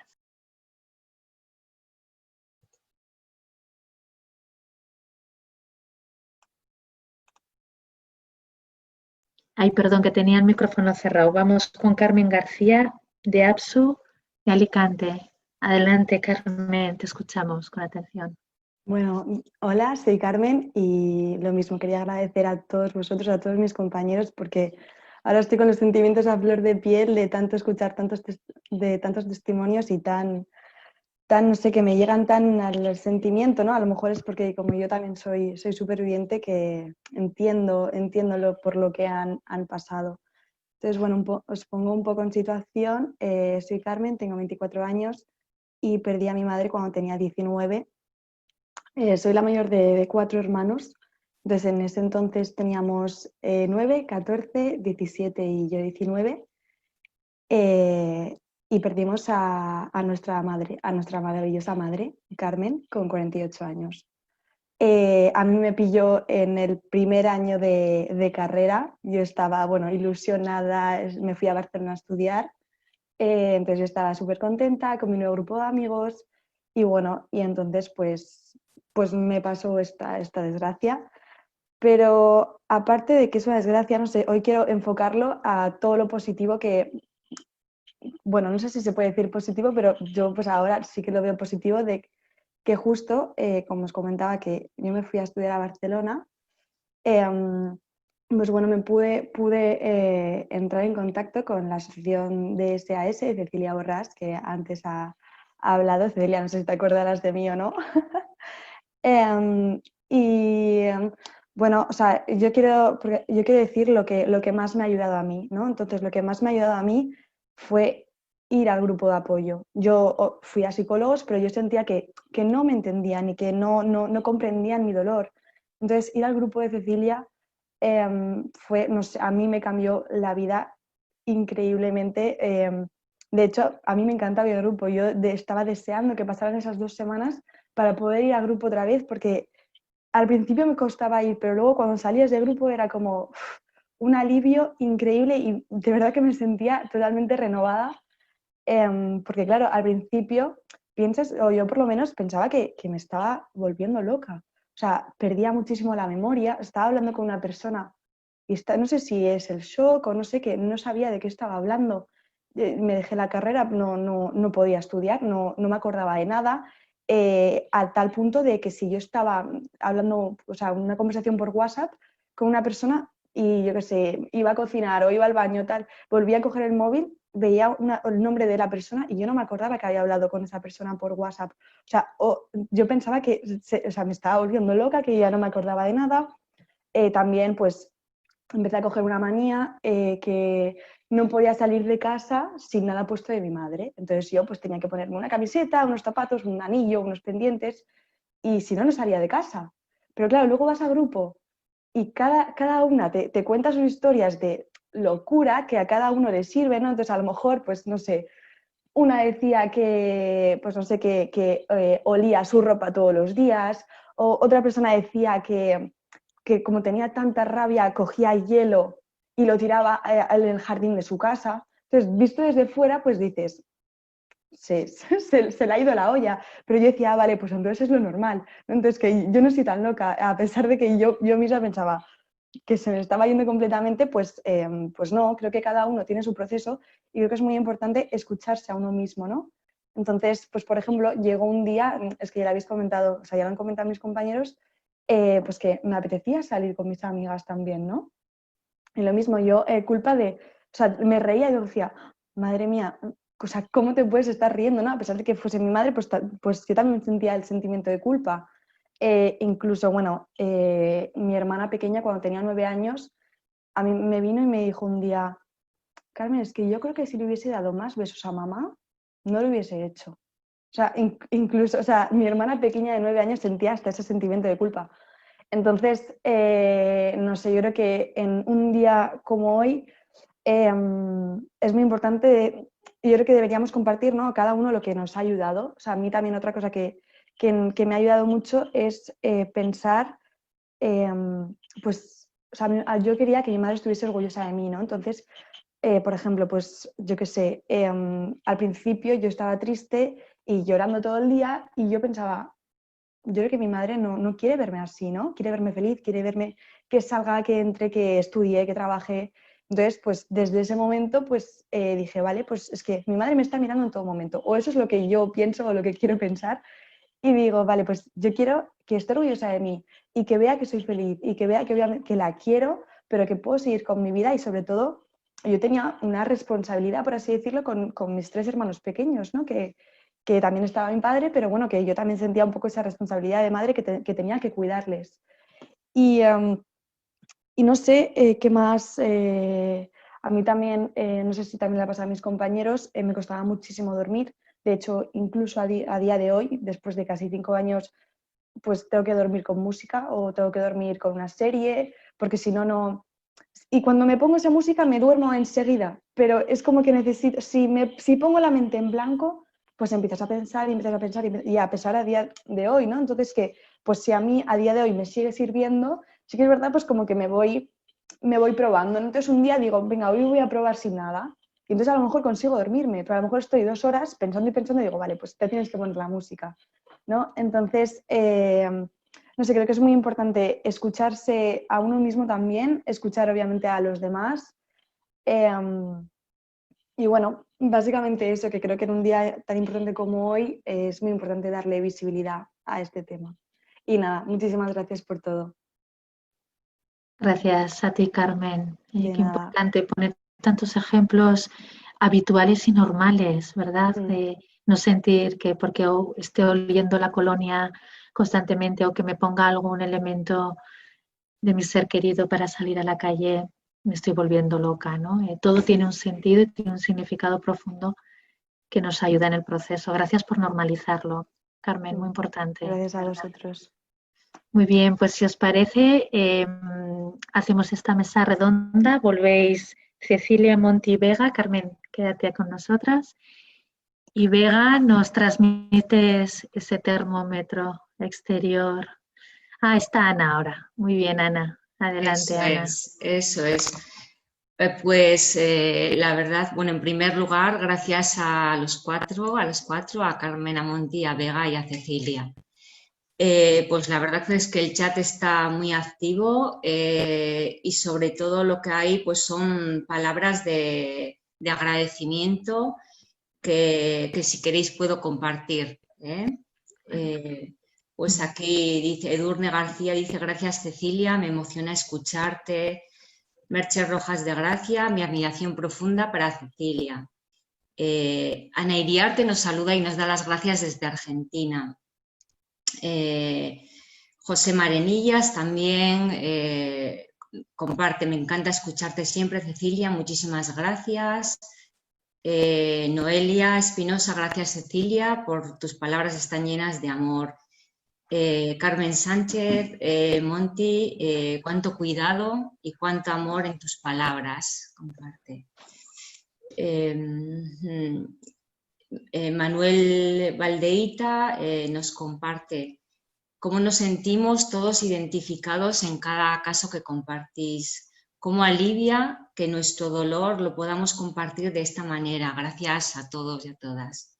Ay, perdón, que tenía el micrófono cerrado. Vamos con Carmen García, de APSU, de Alicante. Adelante, Carmen, te escuchamos con atención. Bueno, hola, soy Carmen y lo mismo, quería agradecer a todos vosotros, a todos mis compañeros, porque ahora estoy con los sentimientos a flor de piel de tanto escuchar tantos testimonios y tan, no sé, que me llegan tan al sentimiento, ¿no? A lo mejor es porque como yo también soy superviviente, que entiendo por lo que han pasado. Entonces, bueno, os pongo un poco en situación. Soy Carmen, tengo 24 años y perdí a mi madre cuando tenía 19. Soy la mayor de 4 hermanos. Entonces, en ese entonces teníamos 9, 14, 17 y yo 19. Y perdimos a nuestra madre, a nuestra maravillosa madre, Carmen, con 48 años. A mí me pilló en el primer año de carrera. Yo estaba, bueno, ilusionada, me fui a Barcelona a estudiar. Entonces yo estaba súper contenta con mi nuevo grupo de amigos y bueno, y entonces pues me pasó esta desgracia. Pero aparte de que es una desgracia, no sé, hoy quiero enfocarlo a todo lo positivo que, bueno, no sé si se puede decir positivo, pero yo pues ahora sí que lo veo positivo de que justo, como os comentaba, que yo me fui a estudiar a Barcelona, pues bueno, pude entrar en contacto con la asociación de SAS, de Cecilia Borràs, que antes ha hablado. Cecilia, no sé si te acordarás de mí o no. Bueno, o sea, yo quiero decir lo que más me ha ayudado a mí, ¿no? Entonces, lo que más me ha ayudado a mí fue ir al grupo de apoyo. Yo fui a psicólogos, pero yo sentía que no me entendían y que no comprendían mi dolor. Entonces, ir al grupo de Cecilia fue, no sé, a mí me cambió la vida increíblemente. De hecho, a mí me encantaba el grupo. Yo estaba deseando que pasaran esas 2 semanas para poder ir al grupo otra vez, porque al principio me costaba ir, pero luego cuando salías del grupo era como un alivio increíble y de verdad que me sentía totalmente renovada, porque claro, al principio piensas, o yo por lo menos pensaba que me estaba volviendo loca. O sea, perdía muchísimo la memoria, estaba hablando con una persona y no sé si es el shock o no sé qué, no sabía de qué estaba hablando. Me dejé la carrera, no podía estudiar, no me acordaba de nada, a tal punto de que si yo estaba hablando, o sea, una conversación por WhatsApp con una persona y yo qué sé, iba a cocinar o iba al baño, tal, volvía a coger el móvil, veía el nombre de la persona y yo no me acordaba que había hablado con esa persona por WhatsApp. O sea, yo pensaba que me estaba volviendo loca, que ya no me acordaba de nada. También pues empecé a coger una manía, que no podía salir de casa sin nada puesto de mi madre. Entonces yo pues tenía que ponerme una camiseta, unos zapatos, un anillo, unos pendientes. y si no, no salía de casa. Pero claro, luego vas a grupo y cada una te cuenta sus historias de locura que a cada uno le sirve, ¿no? Entonces, a lo mejor, pues no sé, una decía que, pues no sé, que olía su ropa todos los días, o otra persona decía que como tenía tanta rabia, cogía hielo y lo tiraba en el jardín de su casa. Entonces, visto desde fuera, pues dices, se le ha ido la olla. Pero yo decía, vale, pues entonces es lo normal, ¿no? Entonces, que yo no estoy tan loca, a pesar de que yo misma pensaba que se me estaba yendo completamente, pues no, creo que cada uno tiene su proceso y creo que es muy importante escucharse a uno mismo, ¿no? Entonces, pues por ejemplo, llegó un día, es que ya lo habéis comentado, o sea, ya lo han comentado mis compañeros, pues que me apetecía salir con mis amigas también, ¿no? Y lo mismo, yo, culpa de, o sea, me reía y yo decía, madre mía, o sea, ¿cómo te puedes estar riendo, no? A pesar de que fuese mi madre, pues yo también sentía el sentimiento de culpa. Incluso, bueno, mi hermana pequeña, cuando tenía 9 años, a mí me vino y me dijo un día, Carmen, es que yo creo que si le hubiese dado más besos a mamá, no lo hubiese hecho. O sea, incluso, o sea, mi hermana pequeña de 9 años sentía hasta ese sentimiento de culpa. Entonces, no sé, yo creo que en un día como hoy es muy importante, yo creo que deberíamos compartir, ¿no? Cada uno lo que nos ha ayudado. O sea, a mí también otra cosa que me ha ayudado mucho es pensar, pues, o sea, yo quería que mi madre estuviese orgullosa de mí, ¿no? Entonces, por ejemplo, pues yo qué sé, al principio yo estaba triste y llorando todo el día y yo pensaba, yo creo que mi madre no quiere verme así, ¿no? Quiere verme feliz, quiere verme que salga, que entre, que estudie, que trabaje. Entonces, pues desde ese momento, pues dije, vale, pues es que mi madre me está mirando en todo momento. O eso es lo que yo pienso o lo que quiero pensar. Y digo, vale, pues yo quiero que esté orgullosa de mí y que vea que soy feliz y que vea que la quiero, pero que puedo seguir con mi vida y sobre todo, yo tenía una responsabilidad, por así decirlo, con mis 3 hermanos pequeños, ¿no? Que también estaba mi padre, pero bueno, que yo también sentía un poco esa responsabilidad de madre que tenía que cuidarles. Y no sé qué más, a mí también, no sé si también le ha pasado a mis compañeros, me costaba muchísimo dormir. De hecho, incluso a día de hoy, después de casi 5 años, pues tengo que dormir con música o tengo que dormir con una serie, porque si no, no... Y cuando me pongo esa música me duermo enseguida, pero es como que necesito, si pongo la mente en blanco, pues empiezas a pensar y empiezas a pensar y a pesar a día de hoy, ¿no? Entonces que, pues si a mí a día de hoy me sigue sirviendo, sí que es verdad, pues como que me voy probando, ¿no? Entonces un día digo, venga, hoy voy a probar sin nada, y entonces a lo mejor consigo dormirme, pero a lo mejor estoy 2 horas pensando y pensando y digo, vale, pues te tienes que poner la música, ¿no? Entonces, no sé, creo que es muy importante escucharse a uno mismo también, escuchar obviamente a los demás. Y bueno, básicamente eso, que creo que en un día tan importante como hoy es muy importante darle visibilidad a este tema. Y nada, muchísimas gracias por todo. Gracias a ti, Carmen. De Qué nada. importante poner tantos ejemplos habituales y normales, ¿verdad? De no sentir que porque esté oliendo la colonia constantemente o que me ponga algún elemento de mi ser querido para salir a la calle, me estoy volviendo loca, ¿no? Todo tiene un sentido y tiene un significado profundo que nos ayuda en el proceso. Gracias por normalizarlo, Carmen, muy importante. Gracias a ¿verdad? vosotros. Muy bien, pues si os parece, hacemos esta mesa redonda. Volvéis Cecilia, Monti y Vega. Carmen, quédate con nosotras. Y Vega, nos transmites ese termómetro exterior. Ah, está Ana ahora. Muy bien, Ana. Adelante, Ana. Eso es. Pues la verdad, bueno, en primer lugar, gracias a las cuatro, a Carmen, a Monti, a Vega y a Cecilia. Pues la verdad es que el chat está muy activo y sobre todo lo que hay pues son palabras de agradecimiento que si queréis puedo compartir. Pues aquí dice Edurne García, dice gracias Cecilia, me emociona escucharte. Merche Rojas de Gracia, mi admiración profunda para Cecilia. Ana Iriarte nos saluda y nos da las gracias desde Argentina. José Marenillas también comparte, me encanta escucharte siempre, Cecilia, muchísimas gracias. Noelia Espinosa, gracias Cecilia, por tus palabras están llenas de amor. Carmen Sánchez, Monty, cuánto cuidado y cuánto amor en tus palabras, comparte. Manuel Valdeita nos comparte cómo nos sentimos todos identificados en cada caso que compartís, cómo alivia que nuestro dolor lo podamos compartir de esta manera. Gracias a todos y a todas.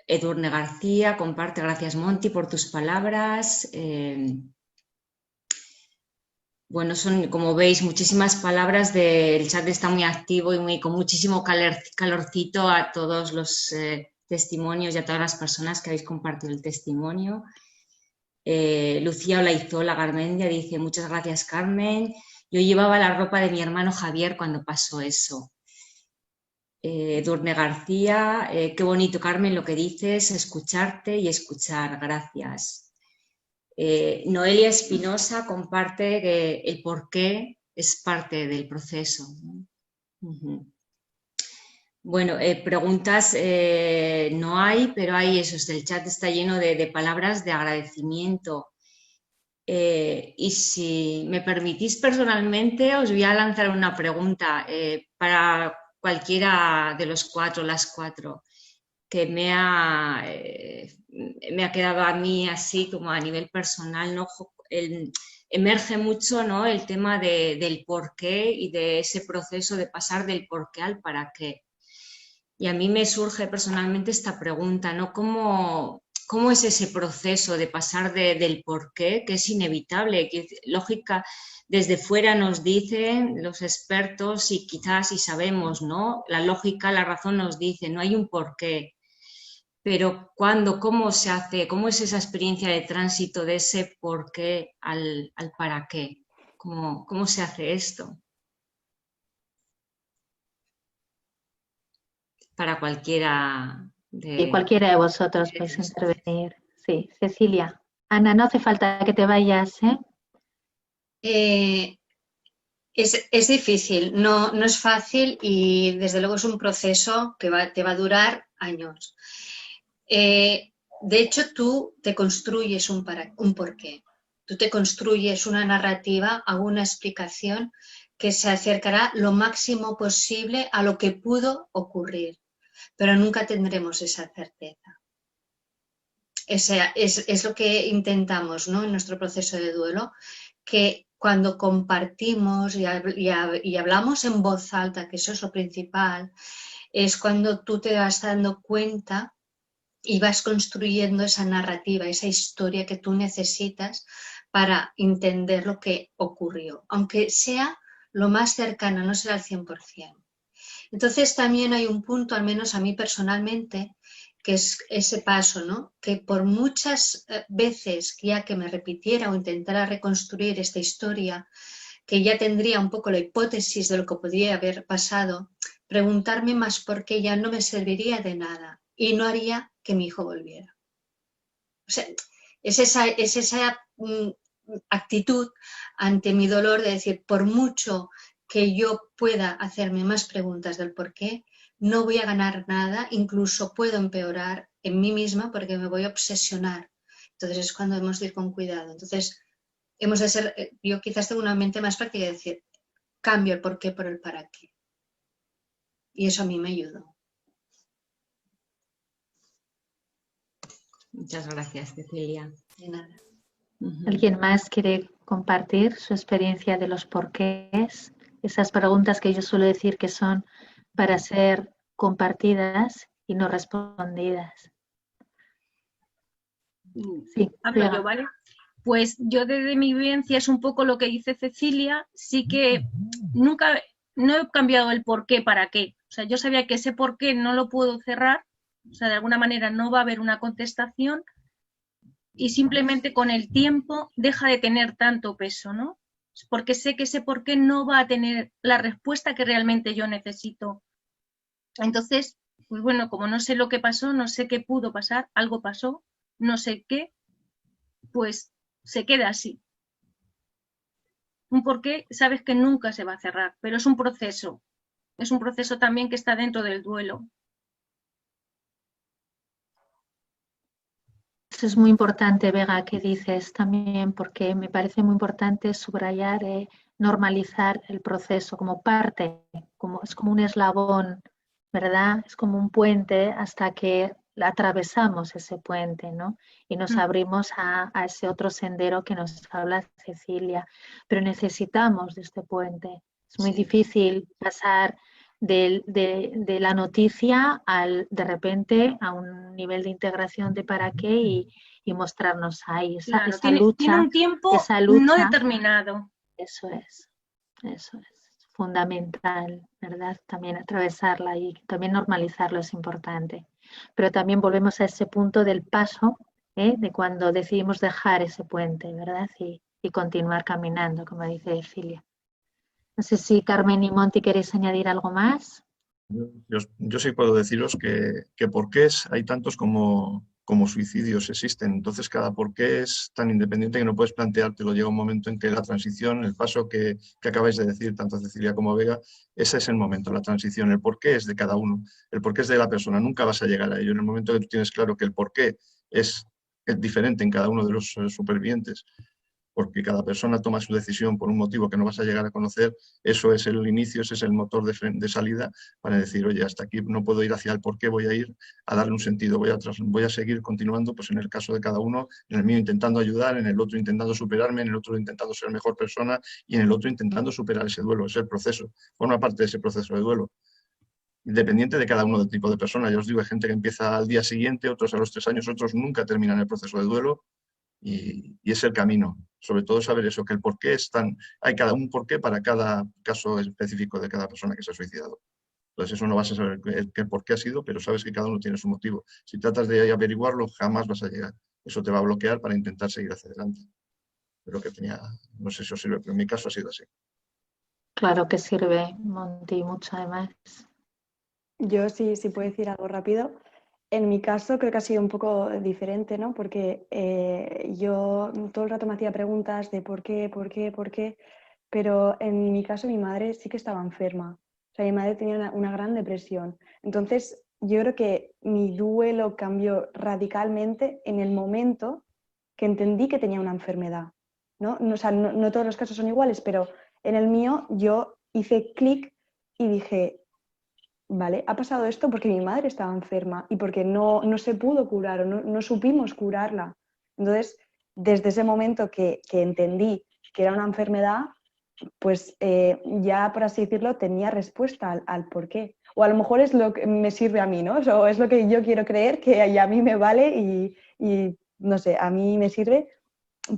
Edurne García comparte, gracias Monty por tus palabras. Bueno, son, como veis, muchísimas palabras. El chat está muy activo y con muchísimo calorcito a todos los testimonios y a todas las personas que habéis compartido el testimonio. Lucía Olaizola Garmendia dice, muchas gracias Carmen. Yo llevaba la ropa de mi hermano Javier cuando pasó eso. Edurne García, qué bonito Carmen lo que dices, escucharte y escuchar, gracias. Noelia Espinosa comparte que el porqué es parte del proceso, ¿no? Bueno, preguntas no hay, pero hay eso, el chat está lleno de palabras de agradecimiento. Y si me permitís personalmente, os voy a lanzar una pregunta para cualquiera de los cuatro, las cuatro, que me ha quedado a mí así como a nivel personal, ¿no? Emerge mucho, ¿no? El tema del porqué y de ese proceso de pasar del porqué al para qué. Y a mí me surge personalmente esta pregunta, ¿no? ¿Cómo es ese proceso de pasar del porqué, que es inevitable, que lógica desde fuera nos dicen los expertos y quizás y sabemos, ¿no? La lógica, la razón nos dice, no hay un porqué. Pero ¿cuándo? ¿Cómo se hace? ¿Cómo es esa experiencia de tránsito de ese por qué al para qué? ¿Cómo se hace esto? Para cualquiera de... Y cualquiera de vosotros podéis intervenir. Sí, Cecilia. Ana, no hace falta que te vayas, ¿eh? Es difícil, no es fácil y desde luego es un proceso que te va a durar años. De hecho, tú te construyes un porqué. Tú te construyes una narrativa, una explicación que se acercará lo máximo posible a lo que pudo ocurrir, pero nunca tendremos esa certeza. Es lo que intentamos, ¿no? En nuestro proceso de duelo, que cuando compartimos y hablamos en voz alta, que eso es lo principal, es cuando tú te vas dando cuenta y vas construyendo esa narrativa, esa historia que tú necesitas para entender lo que ocurrió, aunque sea lo más cercano, no será al 100%. Entonces también hay un punto, al menos a mí personalmente, que es ese paso, ¿no? Que por muchas veces ya que me repitiera o intentara reconstruir esta historia, que ya tendría un poco la hipótesis de lo que podría haber pasado, preguntarme más por qué ya no me serviría de nada y no haría que mi hijo volviera. O sea, es esa actitud ante mi dolor de decir, por mucho que yo pueda hacerme más preguntas del por qué, no voy a ganar nada, incluso puedo empeorar en mí misma porque me voy a obsesionar. Entonces es cuando hemos de ir con cuidado. Entonces hemos de ser, yo quizás tengo una mente más práctica de decir, cambio el por qué por el para qué. Y eso a mí me ayudó. Muchas gracias, Cecilia. De nada. ¿Alguien más quiere compartir su experiencia de los porqués? Esas preguntas que yo suelo decir que son para ser compartidas y no respondidas. Sí, hablo yo, ¿vale? Pues yo desde mi vivencia es un poco lo que dice Cecilia, sí que no he cambiado el por qué para qué. O sea, yo sabía que ese por qué no lo puedo cerrar, o sea, de alguna manera no va a haber una contestación y simplemente con el tiempo deja de tener tanto peso, ¿no? Porque sé que ese por qué no va a tener la respuesta que realmente yo necesito. Entonces, pues bueno, como no sé lo que pasó, no sé qué pudo pasar, algo pasó, no sé qué, pues se queda así. Un porqué sabes que nunca se va a cerrar, pero es un proceso también que está dentro del duelo. Eso es muy importante, Vega, que dices también, porque me parece muy importante subrayar, normalizar el proceso como parte, es como un eslabón, ¿verdad? Es como un puente hasta que atravesamos ese puente, ¿no? Y nos abrimos a ese otro sendero que nos habla Cecilia. Pero necesitamos de este puente. Es muy difícil pasar de la noticia de repente a un nivel de integración de para qué y mostrarnos ahí. Claro, Esa tiene lucha, un tiempo no determinado. eso es fundamental, ¿verdad? También atravesarla y también normalizarlo es importante. Pero también volvemos a ese punto del paso, de cuando decidimos dejar ese puente, ¿verdad? Y continuar caminando, como dice Cilia. No sé si Carmen y Monty queréis añadir algo más. Yo sí puedo deciros que porqués hay tantos como suicidios existen. Entonces, cada porqué es tan independiente que no puedes planteártelo. Llega un momento en que la transición, el paso que acabáis de decir, tanto Cecilia como Vega, ese es el momento, la transición. El porqué es de cada uno, el porqué es de la persona. Nunca vas a llegar a ello. En el momento que tú tienes claro que el porqué es diferente en cada uno de los supervivientes, porque cada persona toma su decisión por un motivo que no vas a llegar a conocer, eso es el inicio, ese es el motor de salida para decir, oye, hasta aquí no puedo ir hacia el por qué, voy a ir a darle un sentido, voy a seguir continuando, pues en el caso de cada uno, en el mío intentando ayudar, en el otro intentando superarme, en el otro intentando ser mejor persona y en el otro intentando superar ese duelo, es el proceso, forma parte de ese proceso de duelo. Independiente de cada uno del tipo de persona, ya os digo, hay gente que empieza al día siguiente, otros a los 3 años, otros nunca terminan el proceso de duelo, y es el camino. Sobre todo saber eso, que el porqué hay cada un porqué para cada caso específico de cada persona que se ha suicidado. Entonces eso no vas a saber el por qué ha sido, pero sabes que cada uno tiene su motivo. Si tratas de averiguarlo, jamás vas a llegar. Eso te va a bloquear para intentar seguir hacia adelante. Pero no sé si os sirve, pero en mi caso ha sido así. Claro que sirve, Monty, mucho además. Yo sí puedo decir algo rápido. En mi caso creo que ha sido un poco diferente, ¿no? Porque yo todo el rato me hacía preguntas de por qué, pero en mi caso mi madre sí que estaba enferma. O sea, mi madre tenía una gran depresión. Entonces, yo creo que mi duelo cambió radicalmente en el momento que entendí que tenía una enfermedad, ¿no? O sea, no todos los casos son iguales, pero en el mío yo hice clic y dije, vale, ha pasado esto porque mi madre estaba enferma y porque no se pudo curar o no supimos curarla. Entonces, desde ese momento que entendí que era una enfermedad, pues ya, por así decirlo, tenía respuesta al por qué. O a lo mejor es lo que me sirve a mí, ¿no? O es lo que yo quiero creer, que a mí me vale y no sé, a mí me sirve,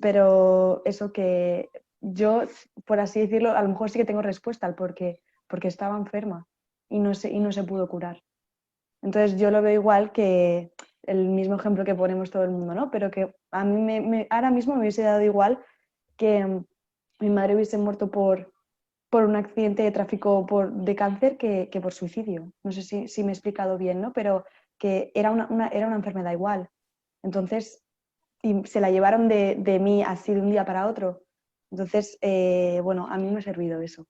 pero eso que yo, por así decirlo, a lo mejor sí que tengo respuesta al por qué, porque estaba enferma y no se pudo curar. Entonces yo lo veo igual que el mismo ejemplo que ponemos todo el mundo, ¿no? Pero que a mí ahora mismo me hubiese dado igual que mi madre hubiese muerto por un accidente de tráfico de cáncer que por suicidio. No sé si me he explicado bien, ¿no? Pero que era una enfermedad igual. Entonces, y se la llevaron de mí así de un día para otro. Entonces, bueno, a mí me ha servido eso,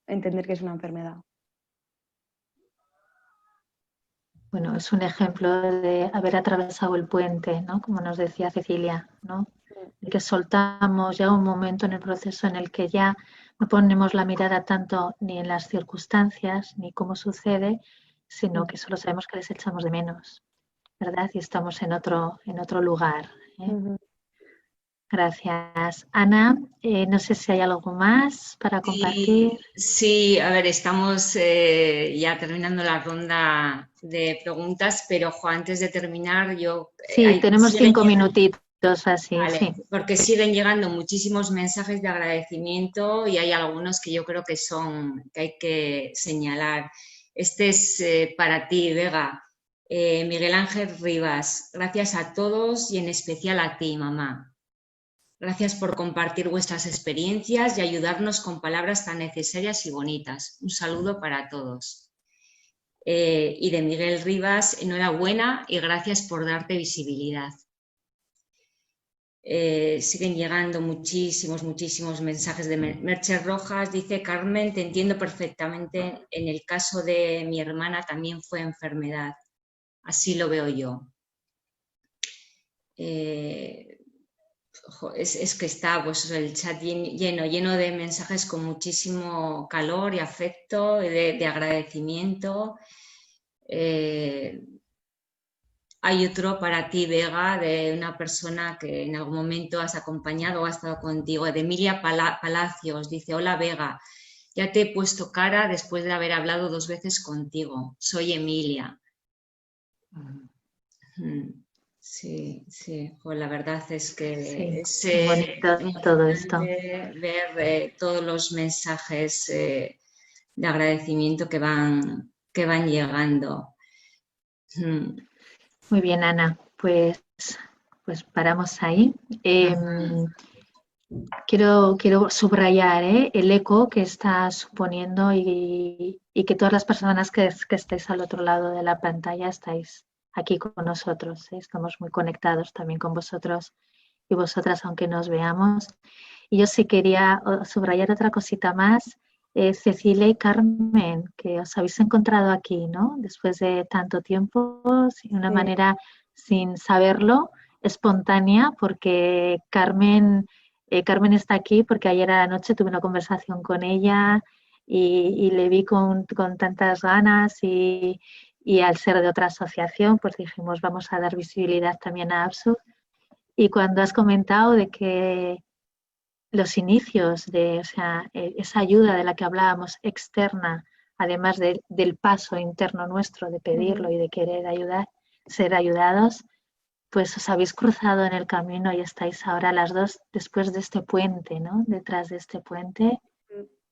entender que es una enfermedad. Bueno, es un ejemplo de haber atravesado el puente, ¿no? Como nos decía Cecilia, ¿no? De que soltamos, llega un momento en el proceso en el que ya no ponemos la mirada tanto ni en las circunstancias ni cómo sucede, sino que solo sabemos que les echamos de menos, ¿verdad? Y estamos en otro lugar. Gracias. Ana, no sé si hay algo más para compartir. Sí, a ver, estamos ya terminando la ronda de preguntas, pero antes de terminar, Sí, tenemos 5 minutitos así, vale, sí. porque siguen llegando muchísimos mensajes de agradecimiento y hay algunos que yo creo que hay que señalar. Este es para ti, Vega. Miguel Ángel Rivas, gracias a todos y en especial a ti, mamá. Gracias por compartir vuestras experiencias y ayudarnos con palabras tan necesarias y bonitas. Un saludo para todos. Y de Miguel Rivas, enhorabuena y gracias por darte visibilidad. Siguen llegando muchísimos mensajes de Merche Rojas. Dice: Carmen, te entiendo perfectamente. En el caso de mi hermana también fue enfermedad. Así lo veo yo. Es que está pues, el chat lleno de mensajes con muchísimo calor y afecto, de agradecimiento. Hay otro para ti, Vega, de una persona que en algún momento has acompañado o ha estado contigo, de Emilia Palacios. Dice: hola Vega, ya te he puesto cara después de haber hablado 2 veces contigo. Soy Emilia. Sí, pues la verdad es que es muy bonito todo esto. ver todos los mensajes de agradecimiento que van llegando. Muy bien, Ana, pues paramos ahí. Quiero subrayar el eco que está suponiendo y que todas las personas que estáis al otro lado de la pantalla estáis aquí con nosotros. Estamos muy conectados también con vosotros y vosotras, aunque nos veamos. Y yo sí quería subrayar otra cosita más. Cecilia y Carmen, que os habéis encontrado aquí, ¿no? Después de tanto tiempo, de una manera sin saberlo, espontánea, porque Carmen está aquí porque ayer a la noche tuve una conversación con ella y le vi con tantas ganas y al ser de otra asociación, pues dijimos vamos a dar visibilidad también a ABSUG. Y cuando has comentado de que los inicios de esa ayuda de la que hablábamos externa, además del paso interno nuestro de pedirlo y de querer ayudar, ser ayudados, pues os habéis cruzado en el camino y estáis ahora las dos después de este puente, ¿no? Detrás de este puente.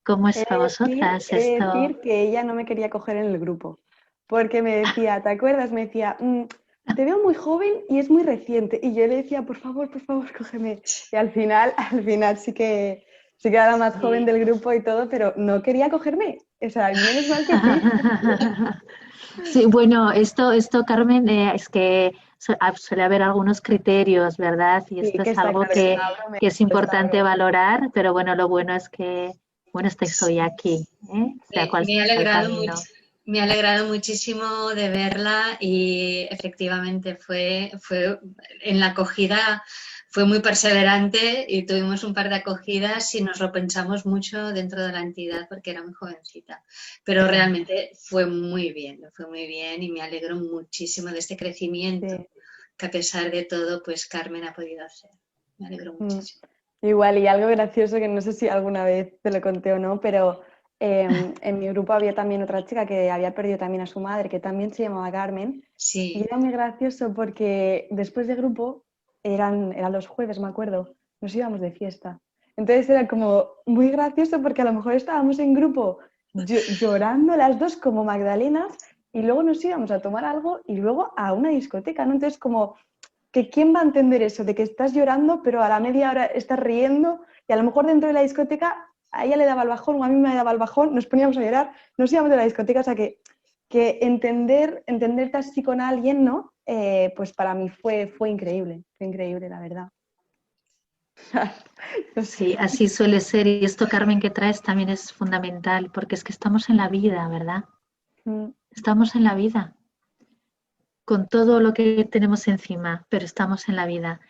¿Cómo es para vosotras He de esto? decir que ella no me quería coger en el grupo, porque me decía, ¿te acuerdas? Me decía, te veo muy joven y es muy reciente. Y yo le decía, por favor, cógeme. Y al final sí que era la más joven del grupo y todo, pero no quería cogerme. O sea, menos mal que sí. Sí, bueno, esto Carmen, es que suele haber algunos criterios, ¿verdad? Y esto Sí, que es está algo claro, que broma, es está importante broma. valorar, pero bueno, lo bueno es que, bueno, estáis hoy aquí, sea cual Me ha sea el alegrado camino. me ha alegrado muchísimo de verla y efectivamente fue en la acogida, fue muy perseverante y tuvimos un par de acogidas y nos lo pensamos mucho dentro de la entidad porque era muy jovencita, pero realmente fue muy bien y me alegro muchísimo de este crecimiento que a pesar de todo pues Carmen ha podido hacer. Me alegro muchísimo. Igual, y algo gracioso que no sé si alguna vez te lo conté o no, pero en mi grupo había también otra chica que había perdido también a su madre, que también se llamaba Carmen. Sí. Y era muy gracioso porque después de grupo, eran los jueves, me acuerdo, nos íbamos de fiesta. Entonces era como muy gracioso porque a lo mejor estábamos en grupo llorando las dos como magdalenas y luego nos íbamos a tomar algo y luego a una discoteca, ¿no? Entonces como que quién va a entender eso, de que estás llorando, pero a la media hora estás riendo y a lo mejor dentro de la discoteca a ella le daba el bajón o a mí me daba el bajón, nos poníamos a llorar, nos íbamos de la discoteca, o sea que entenderte así con alguien, ¿no? Pues para mí fue increíble, la verdad. Sí, así suele ser y esto, Carmen, que traes también es fundamental porque es que estamos en la vida, ¿verdad? Estamos en la vida, con todo lo que tenemos encima, pero estamos en la vida.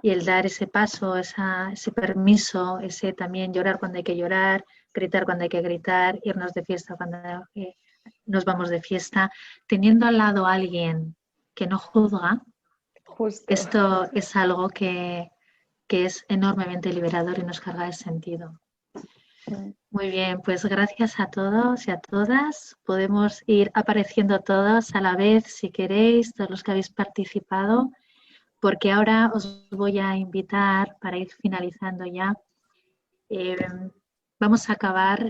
Y el dar ese paso, ese permiso, ese también llorar cuando hay que llorar, gritar cuando hay que gritar, irnos de fiesta cuando nos vamos de fiesta, teniendo al lado a alguien que no juzga, esto es algo que es enormemente liberador y nos carga de sentido. Muy bien, pues gracias a todos y a todas. Podemos ir apareciendo todos a la vez, si queréis, todos los que habéis participado, porque ahora os voy a invitar, para ir finalizando ya, vamos a acabar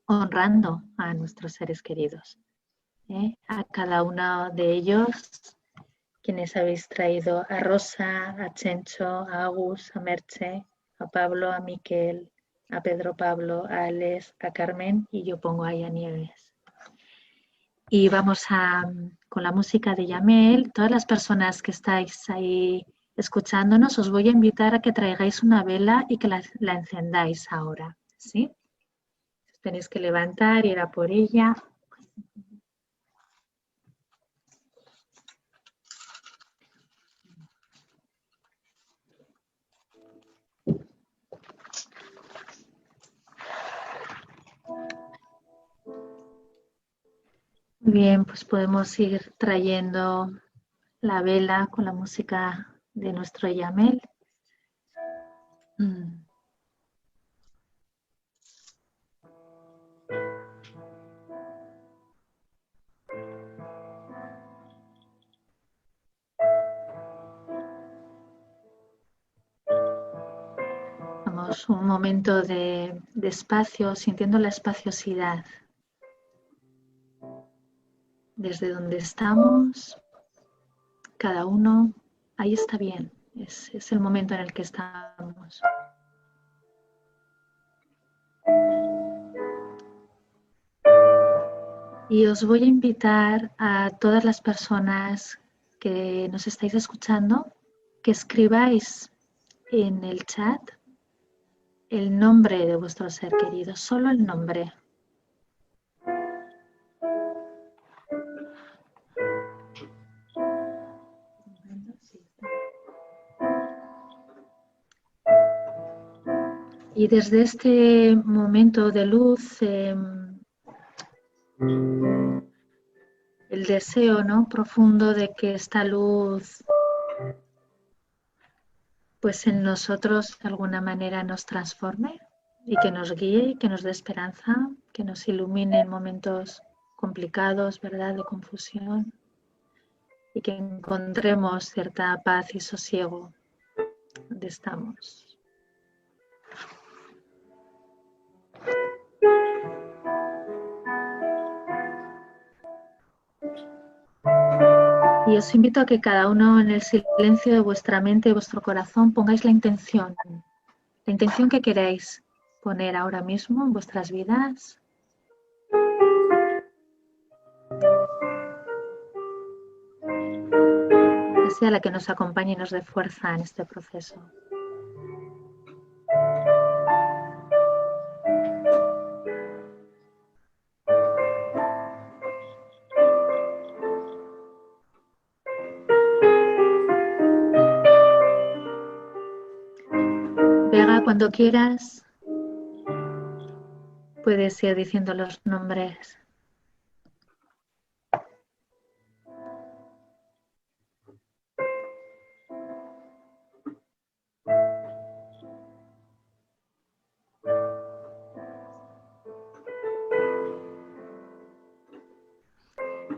honrando a nuestros seres queridos, a cada uno de ellos, quienes habéis traído a Rosa, a Chencho, a Agus, a Merche, a Pablo, a Miquel, a Pedro Pablo, a Alex, a Carmen y yo pongo ahí a Nieves. Y vamos con la música de Yamel. Todas las personas que estáis ahí escuchándonos, os voy a invitar a que traigáis una vela y que la encendáis ahora, ¿sí? Tenéis que levantar, ir a por ella. Bien, pues podemos ir trayendo la vela con la música de nuestro Yamel. Vamos un momento de espacio, sintiendo la espaciosidad. Desde donde estamos, cada uno, ahí está bien, es el momento en el que estamos. Y os voy a invitar a todas las personas que nos estáis escuchando que escribáis en el chat el nombre de vuestro ser querido, solo el nombre. Y desde este momento de luz, el deseo, ¿no?, profundo de que esta luz pues en nosotros de alguna manera nos transforme y que nos guíe, que nos dé esperanza, que nos ilumine en momentos complicados, ¿verdad?, de confusión, y que encontremos cierta paz y sosiego donde estamos. Y os invito a que cada uno en el silencio de vuestra mente y vuestro corazón pongáis la intención que queréis poner ahora mismo en vuestras vidas. Que sea la que nos acompañe y nos dé fuerza en este proceso. Vega, cuando quieras, puedes ir diciendo los nombres.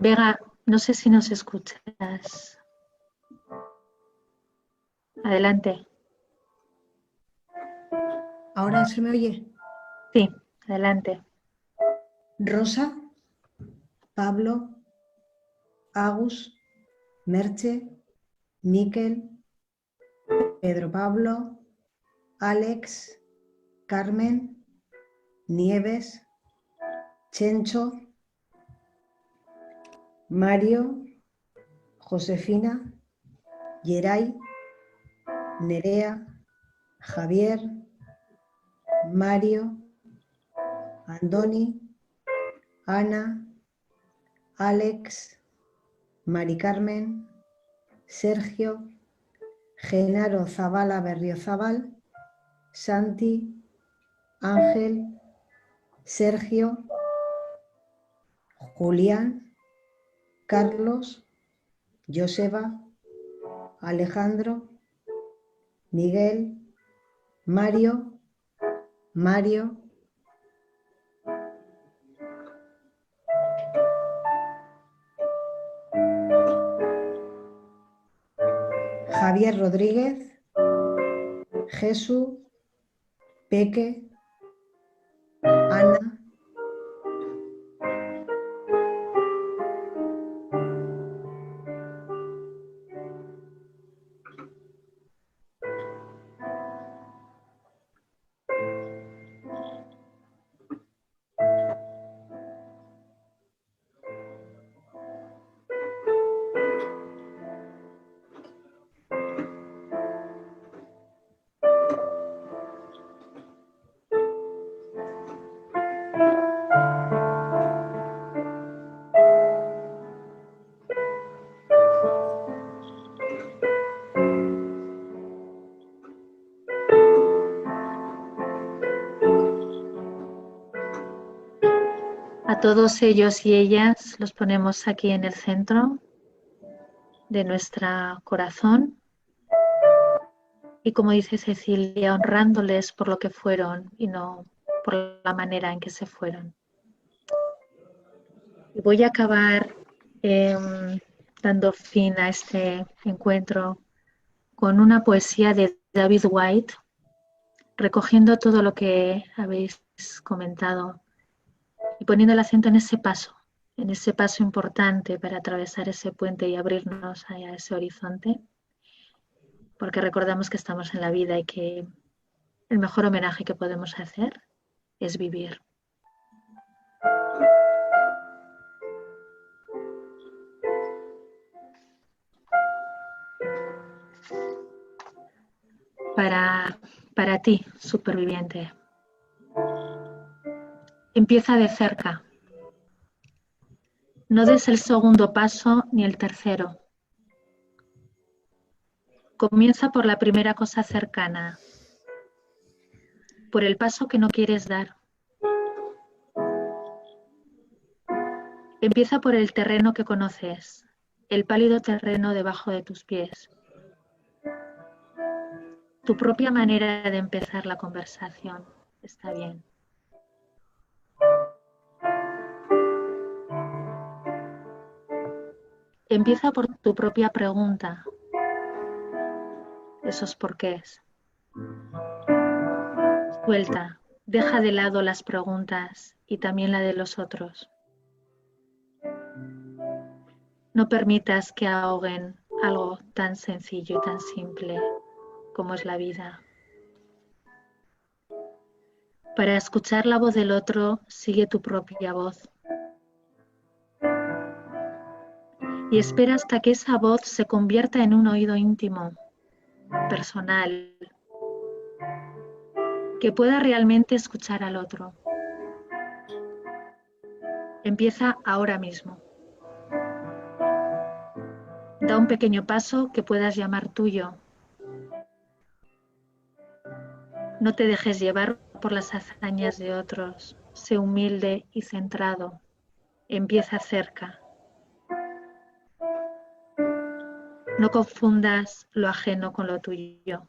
Vega, no sé si nos escuchas. Adelante. ¿Ahora se me oye? Sí, adelante. Rosa, Pablo, Agus, Merche, Miquel, Pedro Pablo, Alex, Carmen, Nieves, Chencho, Mario, Josefina, Yeray, Nerea, Javier, Mario, Andoni, Ana, Alex, Mari Carmen, Sergio, Genaro Zavala Berriozabal, Santi, Ángel, Sergio, Julián, Carlos, Joseba, Alejandro, Miguel, Mario, Javier Rodríguez, Jesús, Peque, Ana, A todos ellos y ellas los ponemos aquí en el centro de nuestro corazón y, como dice Cecilia, honrándoles por lo que fueron y no por la manera en que se fueron. Y voy a acabar dando fin a este encuentro con una poesía de David White, recogiendo todo lo que habéis comentado y poniendo el acento en ese paso importante para atravesar ese puente y abrirnos a ese horizonte, porque recordamos que estamos en la vida y que el mejor homenaje que podemos hacer es vivir. Para ti, superviviente, empieza de cerca. No des el segundo paso ni el tercero. Comienza por la primera cosa cercana, por el paso que no quieres dar. Empieza por el terreno que conoces, el pálido terreno debajo de tus pies. Tu propia manera de empezar la conversación está bien. Empieza por tu propia pregunta, esos porqués. Suelta, deja de lado las preguntas y también la de los otros. No permitas que ahoguen algo tan sencillo y tan simple como es la vida. Para escuchar la voz del otro, sigue tu propia voz. Y espera hasta que esa voz se convierta en un oído íntimo, personal, que pueda realmente escuchar al otro. Empieza ahora mismo. Da un pequeño paso que puedas llamar tuyo. No te dejes llevar por las hazañas de otros. Sé humilde y centrado. Empieza cerca. No confundas lo ajeno con lo tuyo.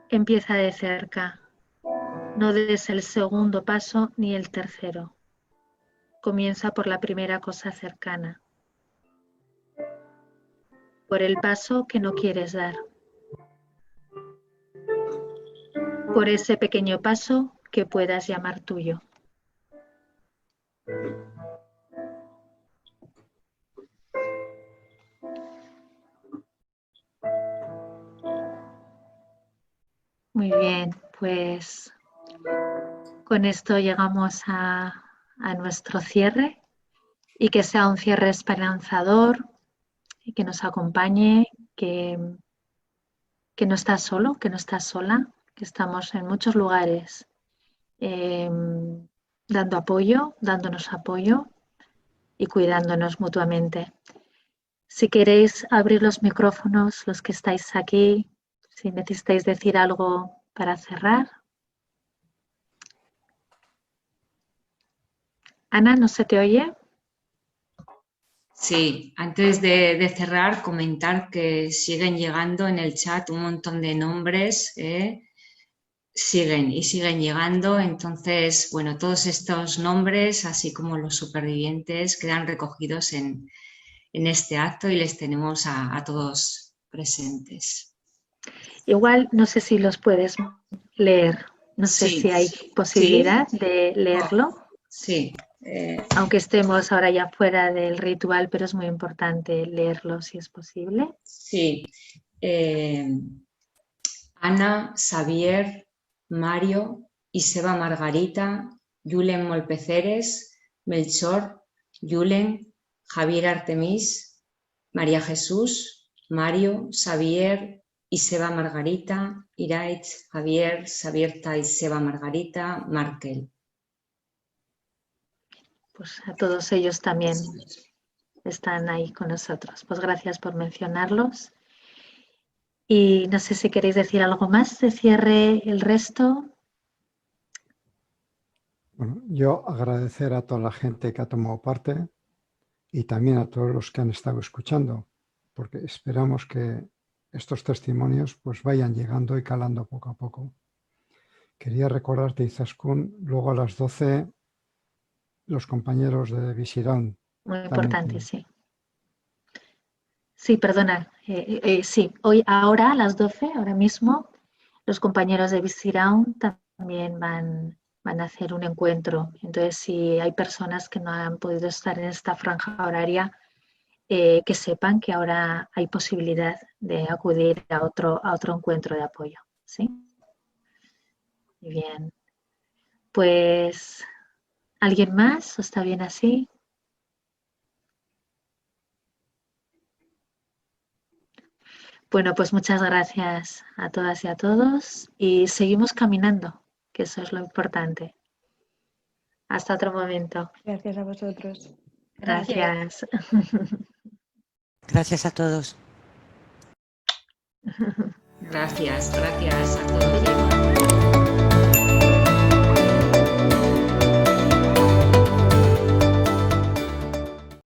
Empieza de cerca. No des el segundo paso ni el tercero. Comienza por la primera cosa cercana. Por el paso que no quieres dar. Por ese pequeño paso que puedas llamar tuyo. Muy bien, pues con esto llegamos a nuestro cierre y que sea un cierre esperanzador y que nos acompañe, que no estás solo, que no estás sola, que estamos en muchos lugares dando apoyo, dándonos apoyo y cuidándonos mutuamente. Si queréis abrir los micrófonos, los que estáis aquí, si necesitáis decir algo para cerrar. Ana, ¿no se te oye? Sí, antes de cerrar, comentar que siguen llegando en el chat un montón de nombres, siguen llegando. Entonces, bueno, todos estos nombres, así como los supervivientes, quedan recogidos en este acto y les tenemos a todos presentes. Igual, no sé si los puedes leer, no sé Sí. si hay posibilidad de leerlo. Sí. Aunque estemos ahora ya fuera del ritual, pero es muy importante leerlo si es posible. Sí. Ana, Xavier, Mario, Iseba Margarita, Julen Molpeceres, Melchor, Julen, Javier Artemis, María Jesús, Mario, Xavier, Iseba Margarita, Iraitz, Javier, Xavierta, Iseba Margarita, Markel. Pues a todos ellos también están ahí con nosotros. Pues gracias por mencionarlos. Y no sé si queréis decir algo más de cierre el resto. Bueno, yo agradecer a toda la gente que ha tomado parte y también a todos los que han estado escuchando, porque esperamos que estos testimonios pues vayan llegando y calando poco a poco. Quería recordarte, Izaskun, luego a las 12 los compañeros de Visirán. Muy importante, sí. Sí, perdona. Sí, ahora a las 12, ahora mismo, los compañeros de Visirán también van a hacer un encuentro. Entonces, si hay personas que no han podido estar en esta franja horaria, que sepan que ahora hay posibilidad de acudir a otro encuentro de apoyo. ¿Sí? Muy bien. Pues, ¿alguien más? ¿Está bien así? Bueno, pues muchas gracias a todas y a todos y seguimos caminando, que eso es lo importante. Hasta otro momento. Gracias a vosotros. Gracias. Gracias a todos. Gracias a todos.